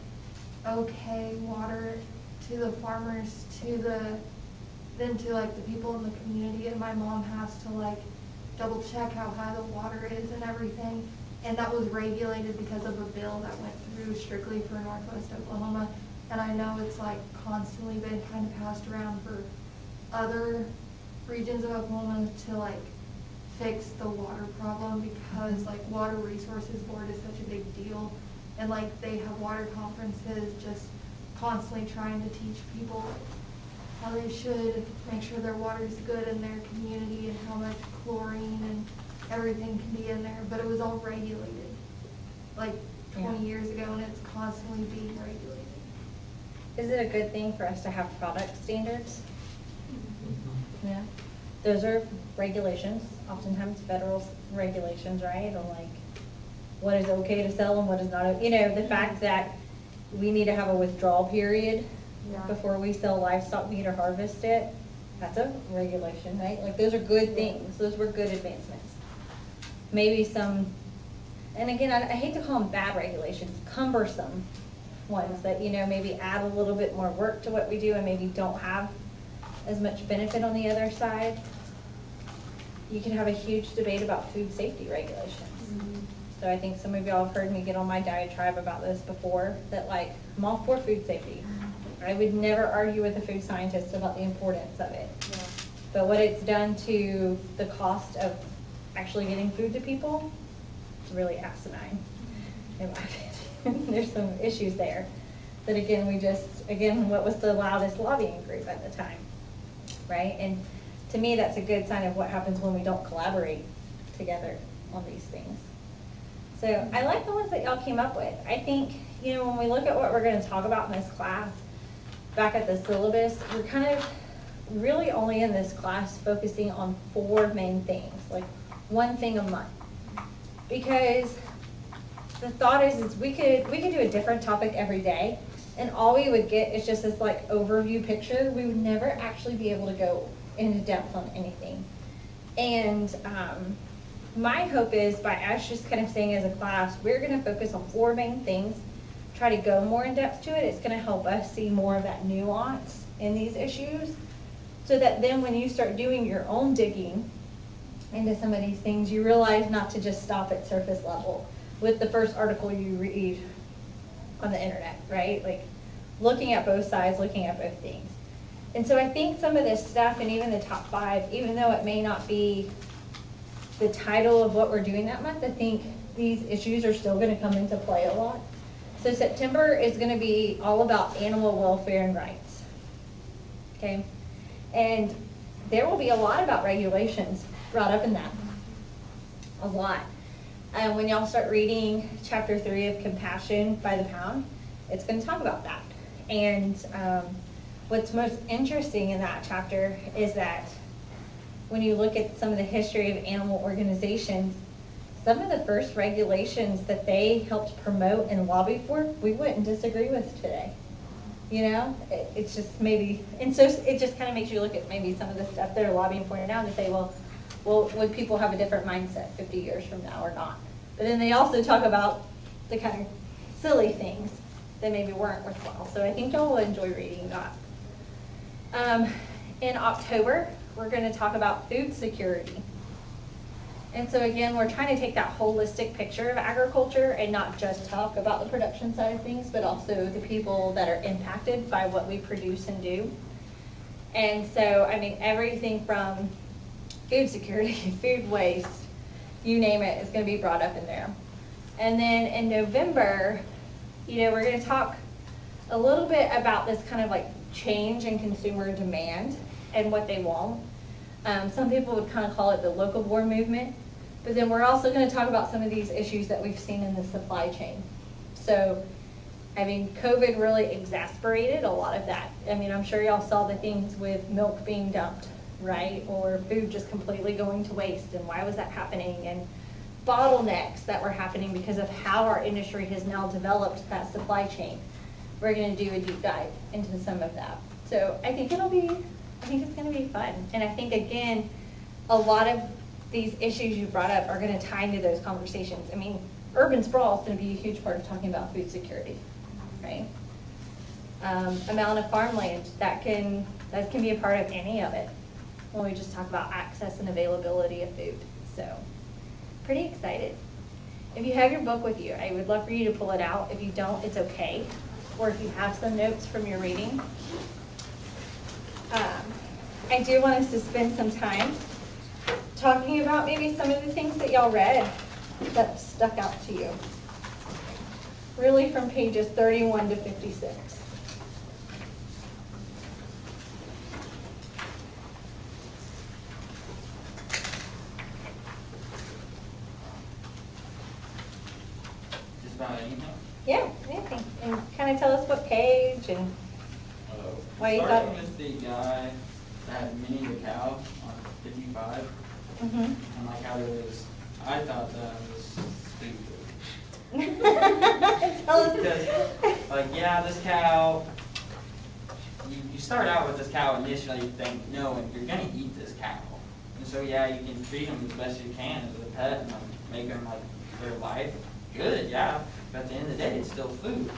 okay, water to the farmers, then to like the people in the community, and my mom has to like double check how high the water is and everything. And that was regulated because of a bill that went through strictly for Northwest Oklahoma. And I know it's like constantly been kind of passed around for other regions of Oklahoma to like fix the water problem, because like Water Resources Board is such a big deal. And like they have water conferences just constantly trying to teach people how they should make sure their water is good in their community and how much chlorine and everything can be in there. But it was all regulated like 20 years ago, and it's constantly being regulated. Is it a good thing for us to have product standards? Yeah. Those are regulations, oftentimes federal regulations, right? On like what is okay to sell and what is not. You know, the fact that we need to have a withdrawal period before we sell livestock meat or harvest it, that's a regulation, right? Like those are good things. Those were good advancements. Maybe some, and again, I hate to call them bad regulations, cumbersome ones that, you know, maybe add a little bit more work to what we do and maybe don't have as much benefit on the other side. You can have a huge debate about food safety regulations. Mm-hmm. So I think some of y'all have heard me get on my diatribe about this before, that like, I'm all for food safety. I would never argue with a food scientist about the importance of it. Yeah. But what it's done to the cost of actually getting food to people, it's really asinine, in my opinion. There's some issues there. That again, what was the loudest lobbying group at the time, right? And to me, that's a good sign of what happens when we don't collaborate together on these things. So I like the ones that y'all came up with. I think, you know, when we look at what we're going to talk about in this class, back at the syllabus, we're kind of really only in this class focusing on 4 main things, like one thing a month. Because the thought is we could do a different topic every day, and all we would get is just this like overview picture. We would never actually be able to go into depth on anything. And my hope is by us just kind of staying as a class, we're going to focus on 4 main things, try to go more in depth to it. It's going to help us see more of that nuance in these issues, so that then when you start doing your own digging into some of these things, you realize not to just stop at surface level with the first article you read on the internet, right? Like looking at both sides, looking at both things. And so I think some of this stuff, and even the top 5, even though it may not be the title of what we're doing that month, I think these issues are still going to come into play a lot. So September is going to be all about animal welfare and rights. Okay? And there will be a lot about regulations brought up in that. A lot. When y'all start reading chapter 3 of Compassion by the Pound, it's going to talk about that. And what's most interesting in that chapter is that when you look at some of the history of animal organizations, some of the first regulations that they helped promote and lobby for, we wouldn't disagree with today. You know, it's just maybe, and so it just kind of makes you look at maybe some of the stuff they're lobbying for now to say, well, would people have a different mindset 50 years from now or not? But then they also talk about the kind of silly things that maybe weren't worthwhile. So I think y'all will enjoy reading that. In October, we're going to talk about food security. And so again, we're trying to take that holistic picture of agriculture and not just talk about the production side of things, but also the people that are impacted by what we produce and do. And so, I mean, everything from food security, food waste, you name it, is going to be brought up in there. And then in November, you know, we're going to talk a little bit about this kind of like change in consumer demand and what they want. Some people would kind of call it the locavore movement, but then we're also going to talk about some of these issues that we've seen in the supply chain. So, I mean, COVID really exacerbated a lot of that. I mean, I'm sure y'all saw the things with milk being dumped, right? Or food just completely going to waste, and why was that happening? And bottlenecks that were happening because of how our industry has now developed that supply chain. We're going to do a deep dive into some of that. So I think it's going to be fun. And I think, again, a lot of these issues you brought up are going to tie into those conversations. I mean, urban sprawl is going to be a huge part of talking about food security, right? Amount of farmland, that can be a part of any of it when we just talk about access and availability of food. So, pretty excited. If you have your book with you, I would love for you to pull it out. If you don't, it's okay. Or if you have some notes from your reading. I do want us to spend some time talking about maybe some of the things that y'all read that stuck out to you. Really from pages 31 to 56. Just about anything? Yeah, anything. And kind of tell us what page and why you thought. Starting with the guy that had Minnie the cow on 55, Mm-hmm. and like how it was, I thought that was stupid. Tell us. Because, like, yeah, this cow, you start out with this cow initially, you think, no, and you're going to eat this cow. And so, yeah, you can treat them as best you can as a pet and like, make them like their life good, yeah. But at the end of the day, it's still food.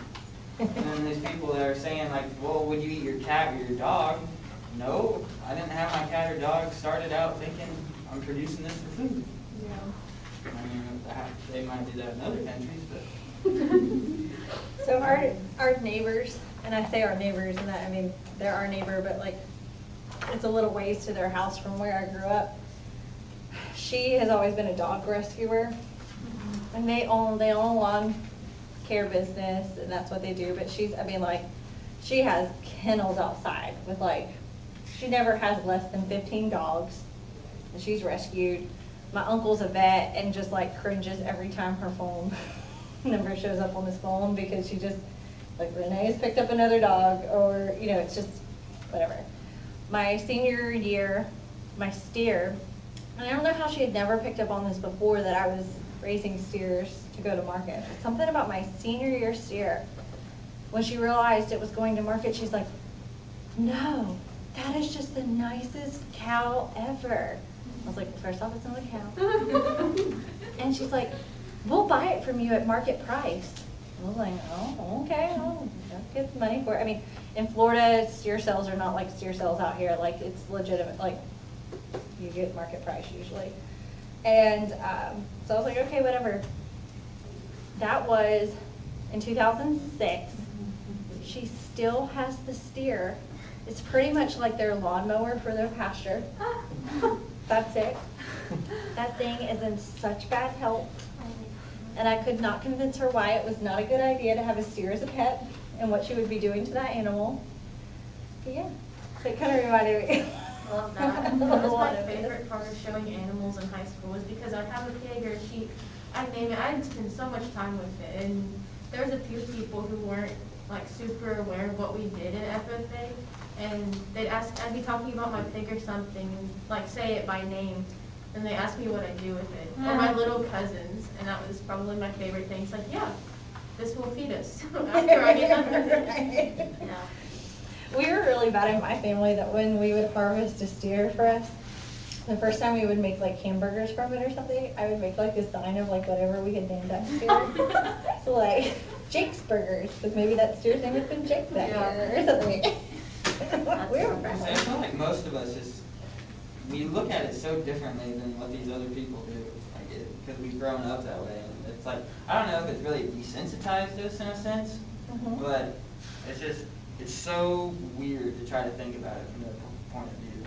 And then there's people that are saying, like, well, would you eat your cat or your dog? No, I didn't have my cat or dog started out thinking I'm producing this for food. I mean, they might do that in other countries, but. So our neighbors, and I say our neighbors, and I mean they're our neighbor, but like it's a little ways to their house from where I grew up. She has always been a dog rescuer, and they own a lawn care business, and that's what they do. But she has kennels outside with she never has less than 15 dogs, and she's rescued. My uncle's a vet and just cringes every time her phone number shows up on his phone because she just, Renee has picked up another dog, or, it's just whatever. My senior year, my steer, and I don't know how she had never picked up on this before that I was raising steers to go to market. Something about my senior year steer, when she realized it was going to market, she's like, no, that is just the nicest cow ever. I was like, first off, it's not a cow. And she's like, we'll buy it from you at market price. I was like, oh, okay, I'll get money for it. I mean, in Florida, steer sales are not like steer sales out here. It's legitimate. You get market price usually. And so I was like, okay, whatever. That was in 2006. She still has the steer. It's pretty much like their lawnmower for their pasture. That's it. That thing is in such bad health. And I could not convince her why it was not a good idea to have a steer as a pet and what she would be doing to that animal. But yeah, so it kind of reminded me. Love that. That was my favorite part of showing animals in high school was because I'd have a pig or a sheep, I'd name it, I'd spend so much time with it. And there was a few people who weren't super aware of what we did at FFA. And they'd ask, I'd be talking about my pig or something, say it by name, and they ask me what I do with it. Or my little cousins, and that was probably my favorite thing. It's yeah, this will feed us after I get done with it. Yeah. We were really bad in my family that when we would harvest a steer for us, the first time we would make hamburgers from it or something, I would make a sign of whatever we had named that steer. So Jake's Burgers, because maybe that steer's name had been Jake that year or something. We were friends. I feel like most of us we look at it so differently than what these other people do, because we've grown up that way. And it's I don't know if it's really desensitized us in a sense, but it's so weird to try to think about it from that point of view.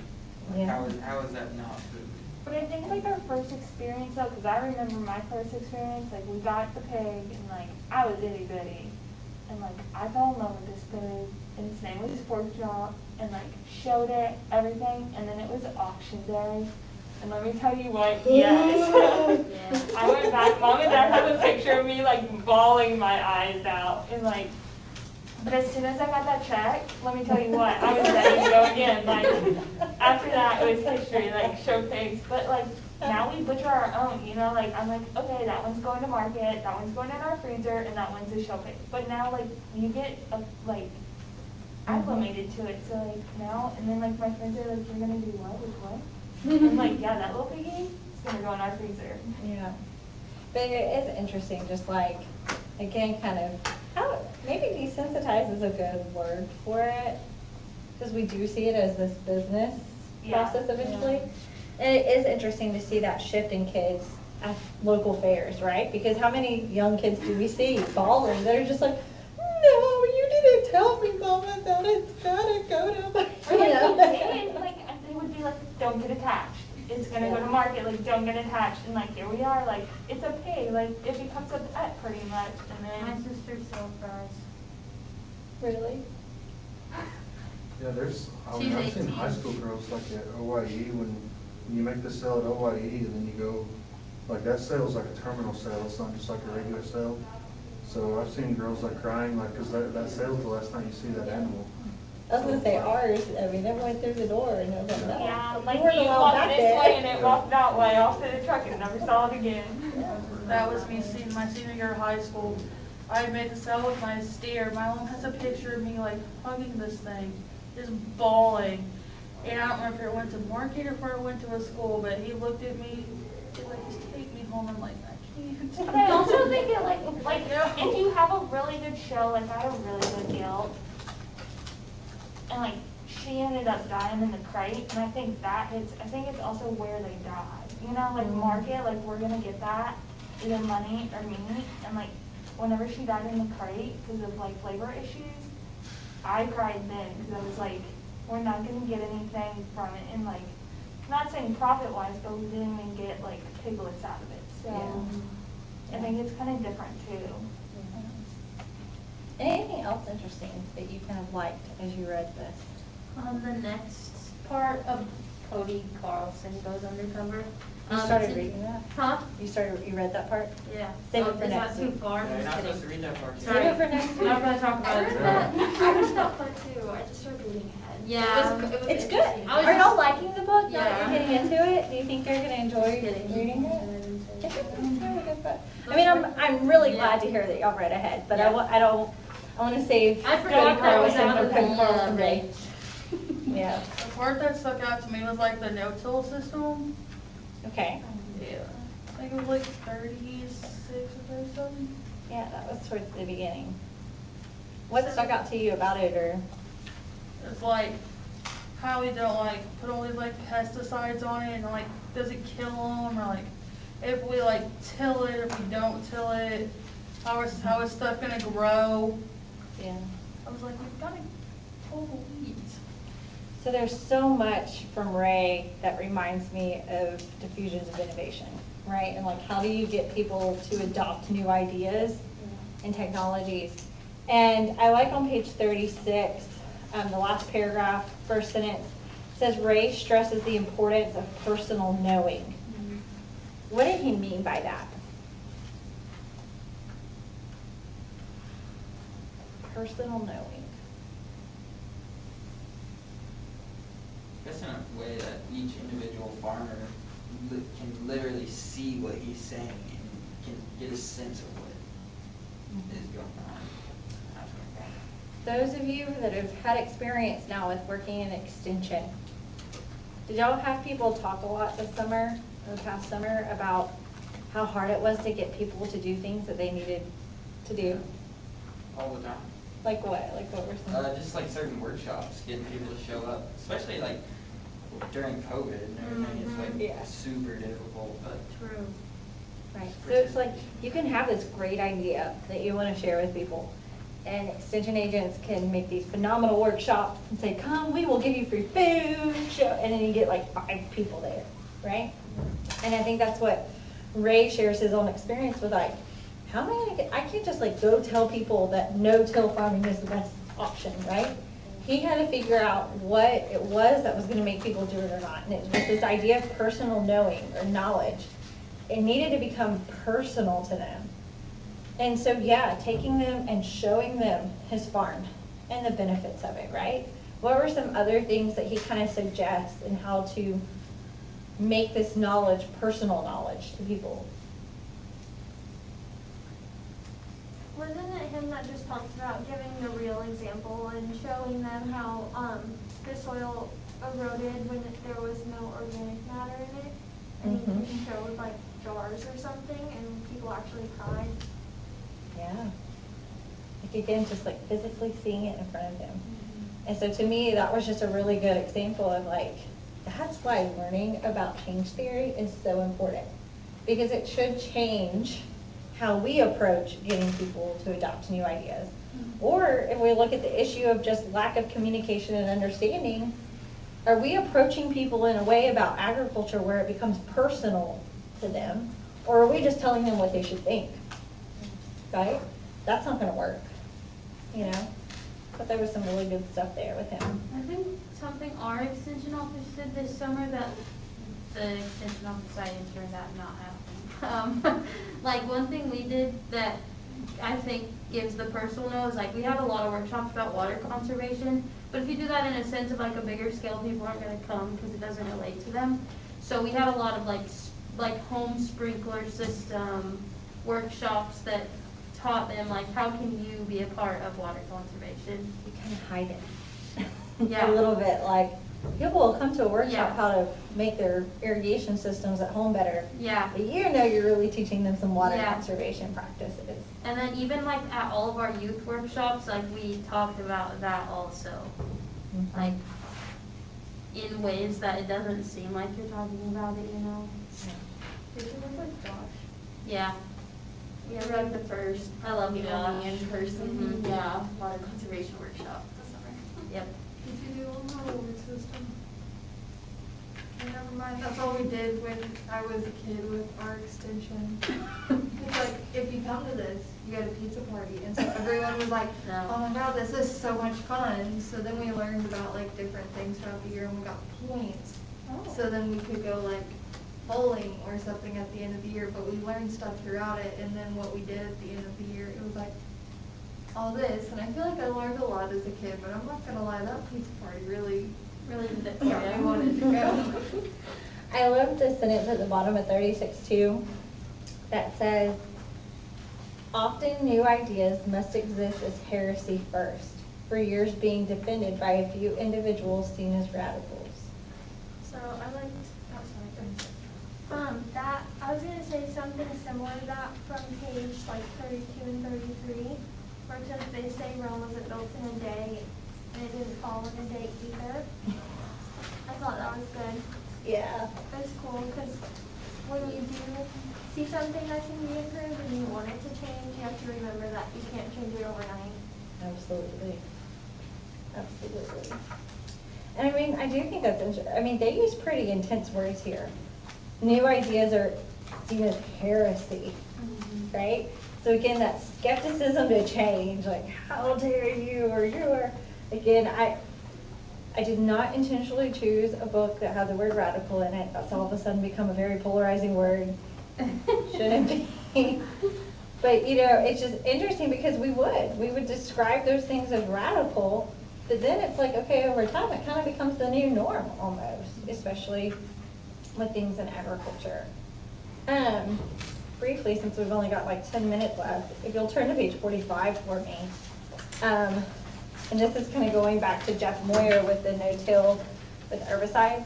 Yeah. How is that not food? But I think our first experience though, because I remember my first experience, we got the pig and I was itty bitty. and like I fell in love with this bird, and its name was Pork Chop, and like showed it everything, and then it was auction day, and let me tell you what, yes, I went back. Mom and Dad have a picture of me like bawling my eyes out, and like. But as soon as I got that check, let me tell you what, I was ready to go again. Like, after that, it was history, like, show pigs. But, like, now we butcher our own, you know? Like, I'm like, okay, that one's going to market, that one's going in our freezer, and that one's a show pig. But now, like, you get, like, acclimated to it. So, like, now, and then, like, my friends are like, you're going to do what with what? I'm like, yeah, that little piggy is going to go in our freezer. Yeah. But it is interesting, just like, again, kind of, how, maybe desensitize is a good word for it, because we do see it as this business process eventually. And it is interesting to see that shift in kids at local fairs, right? Because how many young kids do we see bawling that are just like, no, you didn't tell me, Mama, that it's gotta go to my, Or like, they would be like, don't get attached. It's gonna go to market, like, don't get attached. And like, here we are, like, it's a pig, like, it becomes a pet pretty much. And My then, sister sells fries. really? Yeah, there's, She's I've seen 18. high school girls like at OYE, when you make the sale at OYE, and then you go, like, that sale's like a terminal sale, it's not just like a regular sale. So I've seen girls like crying, like, cause that sale's the last time you see that animal. I was gonna say ours, I mean, it went through the door and it was like, no. yeah, we like, weren't you allowed walk back this there. way and it walked that way off to the truck and never saw it again. That was me my senior year of high school. I made the sale with my steer. My mom has a picture of me like hugging this thing, just bawling. And I don't remember if it went to market or if it went to a school, but he looked at me, he's like, just take me home. I'm like, I can't. But I also think it like if you have a really good show, like I had a really good deal, and like she ended up dying in the crate, and I think it's also where they died. You know, like market, like we're gonna get that, either money or meat, and like whenever she died in the crate because of like labor issues, I cried then because I was like, we're not gonna get anything from it, and like, not saying profit wise, but we didn't even get like piglets out of it. So I think it's kind of different too. Anything else interesting that you kind of liked as you read this? The next part of Cody Carlson goes undercover. You started reading that? Huh? You read that part? Yeah. Save Oh, it for is next that too week. far? Yeah, you're I'm not just supposed to kidding. read that part. Save it for next I'm week. not gonna talk I about it. read that, I read that part too, I just started reading ahead. Yeah. It was It's good. interesting. I was Are y'all just- liking the book now that Yeah. you're getting into it? Do you think you're gonna enjoy reading it? It's a really good book. I mean, I'm really glad to hear that y'all read ahead, but I want to save I Cody forgot that was Carlson out for of Cody the Carlson Day. range. Yeah, The part that stuck out to me was like the no-till system. okay. Yeah. I think it was like 36 or 37. Yeah, that was towards the beginning. What stuck out to you about it, or? It's like how we don't like put all these like pesticides on it, and like does it kill them, or like if we like till it, if we don't till it, how is stuff gonna grow? Yeah. I was like, we've got to pull the weeds. So there's so much from Ray that reminds me of diffusions of innovation, right? And like, how do you get people to adopt new ideas and technologies? And I like on page 36, the last paragraph, first sentence, says Ray stresses the importance of personal knowing. What did he mean by that? Personal knowing. I guess in a way that each individual farmer can literally see what he's saying and can get a sense of what is going on. Those of you that have had experience now with working in extension, did y'all have people talk a lot this summer, or the past summer, about how hard it was to get people to do things that they needed to do? All the time. Like what? Like what were some? Just like certain workshops, getting people to show up, especially like during COVID and everything, it's like Yeah. super difficult, but. True. Right. So it's like, you can have this great idea that you want to share with people, and extension agents can make these phenomenal workshops and say, come, we will give you free food, show, and then you get like 5 people there, right? And I think that's what Ray shares his own experience with, like, how am I gonna get, I can't just like go tell people that no-till farming is the best option, right? He had to figure out what it was that was gonna make people do it or not. And it was this idea of personal knowing or knowledge. It needed to become personal to them. And so, yeah, taking them and showing them his farm and the benefits of it, right? What were some other things that he kind of suggests in how to make this knowledge personal knowledge to people? Wasn't it him that just talked about giving a real example and showing them how the soil eroded when there was no organic matter in it? And he showed like jars or something, and people actually cried. Yeah. Like again, just like physically seeing it in front of them. And so to me, that was just a really good example of like, that's why learning about change theory is so important. Because it should change how we approach getting people to adopt new ideas. Or if we look at the issue of just lack of communication and understanding, are we approaching people in a way about agriculture where it becomes personal to them? Or are we just telling them what they should think? Right? That's not gonna work, you know? But there was some really good stuff there with him. I think something our extension officer did this summer that the extension officer I turned out not happening. Like one thing we did that I think gives the personal know is like we have a lot of workshops about water conservation, but if you do that in a sense of like a bigger scale, people aren't going to come because it doesn't relate to them. So we had a lot of like home sprinkler system workshops that taught them like how can you be a part of water conservation. You kind of hide it. Yeah. A little bit, like people will come to a workshop Yeah. how to make their irrigation systems at home better. Yeah. But you know you're really teaching them some water Yeah. conservation practices. And then even like at all of our youth workshops, like we talked about that also. Like in ways that it doesn't seem like you're talking about it, you know? Did you work with Josh? Yeah. We have like the first I love in person, Mhm. yeah, water conservation workshop this summer. Yep. Did you do a model system? Never mind, that's all we did when I was a kid with our extension. It's like, if you come to this, you get a pizza party, and so everyone was like, No. oh my god, this is so much fun. So then we learned about like different things throughout the year, and we got points. So then we could go like bowling or something at the end of the year, but we learned stuff throughout it, and then what we did at the end of the year, it was like all this, and I feel like I learned a lot as a kid, but I'm not gonna lie, that pizza party really Did it. I wanted to go. I love the sentence at the bottom of 36.2 that says, often new ideas must exist as heresy first, for years being defended by a few individuals seen as radicals. So I liked, that, I was gonna say something similar to that from page like 32 and 33, where it says they say Rome wasn't built in a day, and it didn't fall in a day either. I thought that was good. Yeah. It's cool, because when you do see something that can be improved and you want it to change, you have to remember that you can't change it overnight. Absolutely. Absolutely. And I mean, I do think that's interesting. I mean, they use pretty intense words here. New ideas are seen as heresy, right? So again, that skepticism to change, like, how dare you, or you are, again, I did not intentionally choose a book that had the word radical in it. That's all of a sudden become a very polarizing word. Shouldn't be. But, you know, it's just interesting because we would describe those things as radical, but then it's like, okay, over time it kind of becomes the new norm almost, especially with things in agriculture. Briefly, since we've only got like 10 minutes left, if you'll turn to page 45 for me. And this is kind of going back to Jeff Moyer with the no-till with herbicides.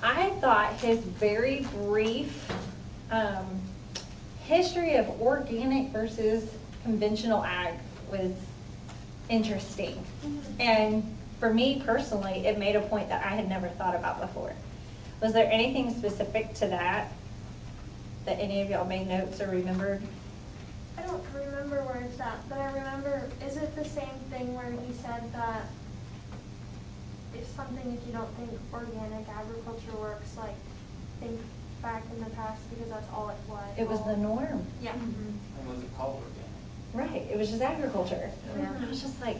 I thought his very brief history of organic versus conventional ag was interesting. And for me personally, it made a point that I had never thought about before. Was there anything specific to that any of y'all made notes or remembered? I don't remember where it's at, but I remember, is it the same thing where he said that if you don't think organic agriculture works, like think back in the past because that's all it was. It was the norm. Yeah. And was it called organic? Right, it was just agriculture. Yeah. I was just like,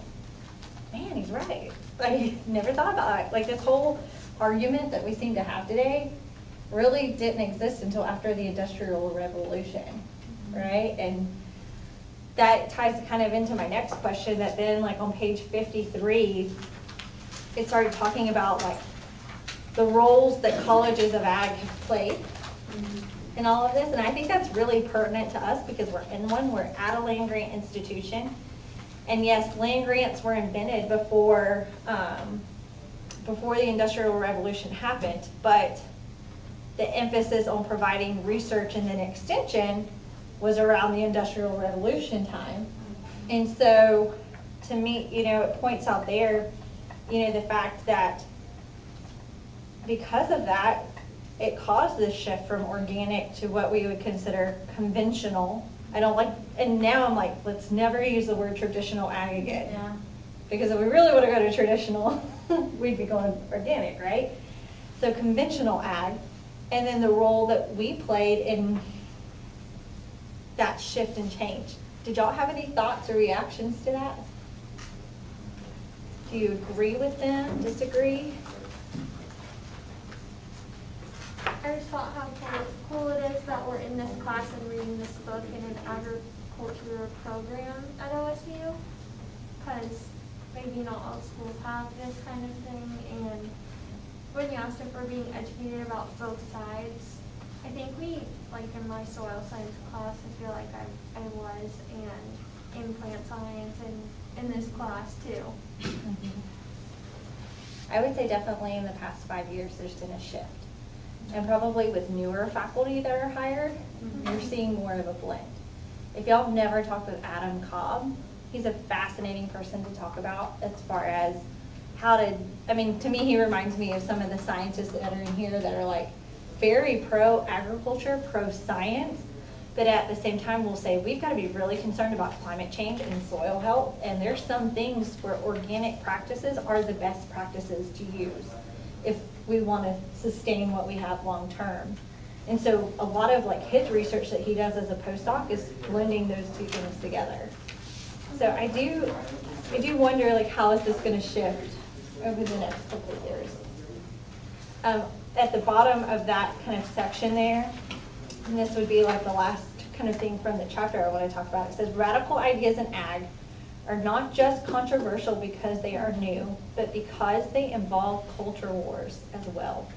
man, he's right. I never thought about it. Like this whole argument that we seem to have today really didn't exist until after the Industrial Revolution, right? And that ties kind of into my next question that then like on page 53, it started talking about like the roles that colleges of ag have played in all of this. And I think that's really pertinent to us because we're in one, we're at a land grant institution. And yes, land grants were invented before the Industrial Revolution happened, but the emphasis on providing research and then extension was around the Industrial Revolution time. And so to me, it points out there, the fact that because of that, it caused this shift from organic to what we would consider conventional. And now I'm like, let's never use the word traditional ag again. Yeah. Because if we really want to go to traditional, we'd be going organic, right? So conventional ag, and then the role that we played in that shift and change. Did y'all have any thoughts or reactions to that? Do you agree with them, disagree? I just thought how cool it is that we're in this class and reading this book in an agriculture program at OSU. Because maybe not all schools have this kind of thing. And when you asked if we're being educated about both sides, I think like in my soil science class, I feel like I was, and in plant science and in this class too. I would say definitely in the past 5 years, there's been a shift. And probably with newer faculty that are hired, you're seeing more of a blend. If y'all have never talked with Adam Cobb, he's a fascinating person to talk about as far as to me, he reminds me of some of the scientists that are in here that are like very pro-agriculture, pro-science, but at the same time will say, we've got to be really concerned about climate change and soil health, and there's some things where organic practices are the best practices to use if we want to sustain what we have long term. And so a lot of like his research that he does as a postdoc is blending those two things together. So I do wonder like how is this going to shift over the next couple of years. At the bottom of that kind of section there, and this would be like the last kind of thing from the chapter I want to talk about. It says radical ideas in ag are not just controversial because they are new, but because they involve culture wars as well.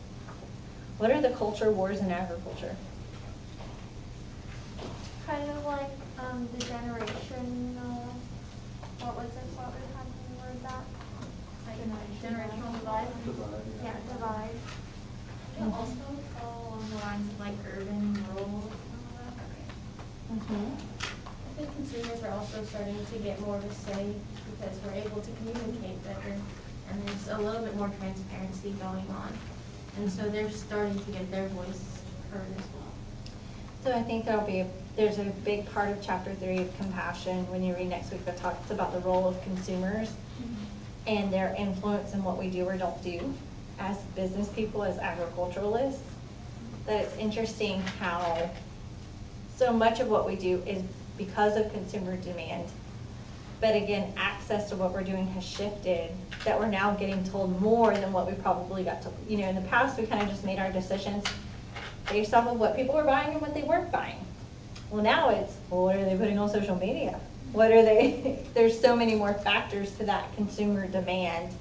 What are the culture wars in agriculture? Kind of like the generation, what was it, what we had in the word that? Generational divide? Yeah, divide. It also fall along the lines of like urban, rural, and all that. I think consumers are also starting to get more of a say because we're able to communicate better and there's a little bit more transparency going on. And so they're starting to get their voice heard as well. So I think there's a big part of chapter 3 of compassion when you read next week that talks about the role of consumers and their influence in what we do or don't do as business people, as agriculturalists. That it's interesting how so much of what we do is because of consumer demand. But again, access to what we're doing has shifted, that we're now getting told more than what we probably got to, in the past we kind of just made our decisions based off of what people were buying and what they weren't buying. Well, now it's, what are they putting on social media? There's so many more factors to that consumer demand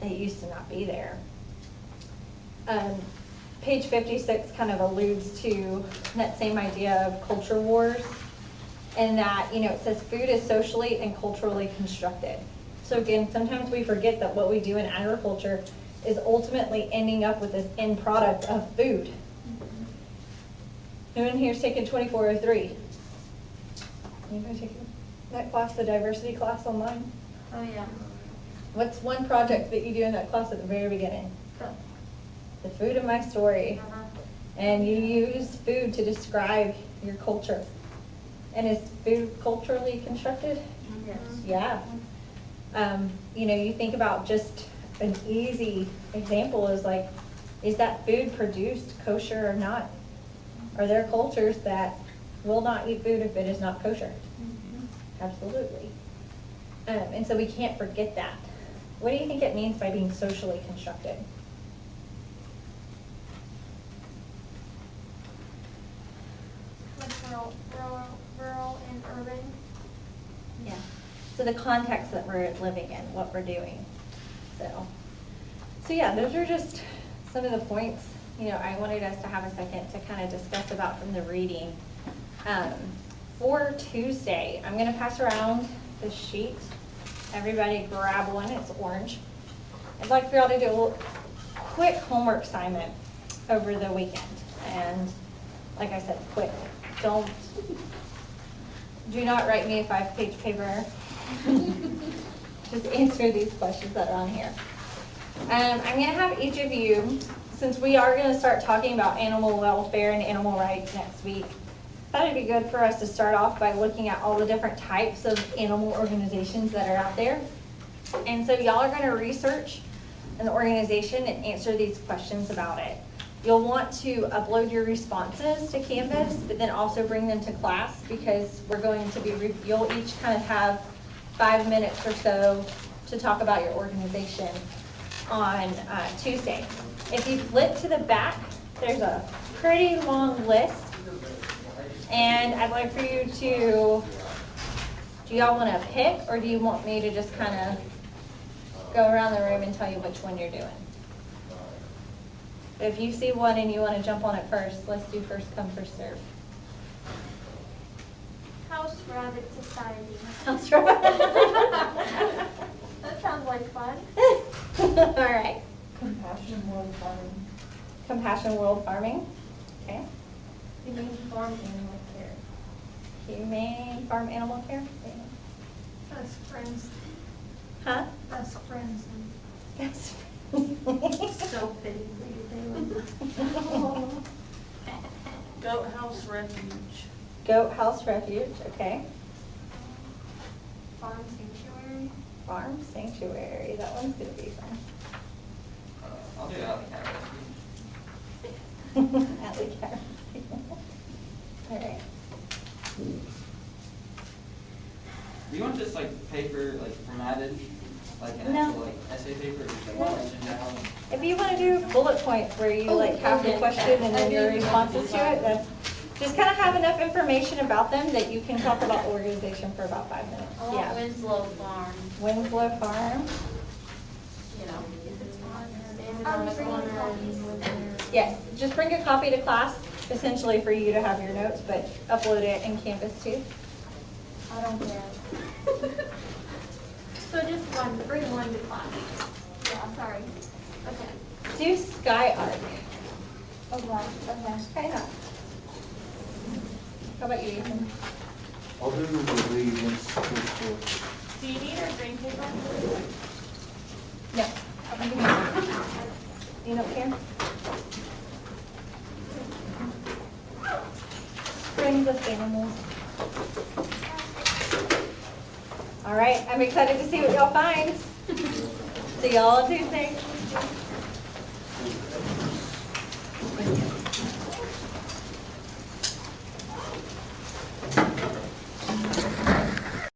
that used to not be there. Page 56 kind of alludes to that same idea of culture wars, and that, it says food is socially and culturally constructed. So again, sometimes we forget that what we do in agriculture is ultimately ending up with this end product of food. Who in here's taken 2403? Anybody taking that class, the diversity class online? Oh, yeah. What's one project that you do in that class at the very beginning? The food of my story. And you use food to describe your culture. And is food culturally constructed? Yes. Yeah. You think about just an easy example is like, is that food produced kosher or not? Are there cultures that will not eat food if it is not kosher? Absolutely. And so we can't forget that. What do you think it means by being socially constructed? Like rural and urban. Yeah. So the context that we're living in, what we're doing. So yeah, those are just some of the points, I wanted us to have a second to kind of discuss about from the reading. For Tuesday, I'm going to pass around the sheet. Everybody grab one, it's orange. I'd like for y'all to do a quick homework assignment over the weekend. And like I said, quick. Do not write me a 5-page paper. Just answer these questions that are on here. I'm going to have each of you, since we are going to start talking about animal welfare and animal rights next week, I thought it'd be good for us to start off by looking at all the different types of animal organizations that are out there. And so y'all are going to research an organization and answer these questions about it. You'll want to upload your responses to Canvas, but then also bring them to class, because we're going to be, you'll each kind of have 5 minutes or so to talk about your organization on Tuesday. If you flip to the back, there's a pretty long list. And I'd like for you to, do y'all want to pick, or do you want me to just kind of go around the room and tell you which one you're doing? If you see one and you want to jump on it first, let's do first come, first serve. House Rabbit Society. House Rabbit. That sounds like fun. All right. Compassion World Farming. Compassion World Farming. Okay. Humane Farm Animal Care. Humane Farm Animal Care. Best Friends. Huh? Best Friends. Yes. So fitting for you, Taylor. Goat House Refuge. Goat House Refuge. Okay. Farm Sanctuary. Farm Sanctuary. That one's gonna be fun. I'll do that. Alley Cat. All right. Do you want this paper formatted, an No. actual essay paper, or just No. written down? If you want to do bullet points where you have the question and then your responses to it, that's just kind of have enough information about them that you can talk about the organization for about 5 minutes. I want Winslow Farm, Winslow Farm. Yes, just bring a copy to class, essentially for you to have your notes, but upload it in Canvas too. I don't care. So just one, bring one to class. Yeah, sorry. Okay. Do Sky Arc. Okay, okay. Try not. How about you, Ethan? I'll do the lead once. Do you need a green paper? No. You don't care? Friends of animals. All right, I'm excited to see what y'all find. See y'all Tuesday.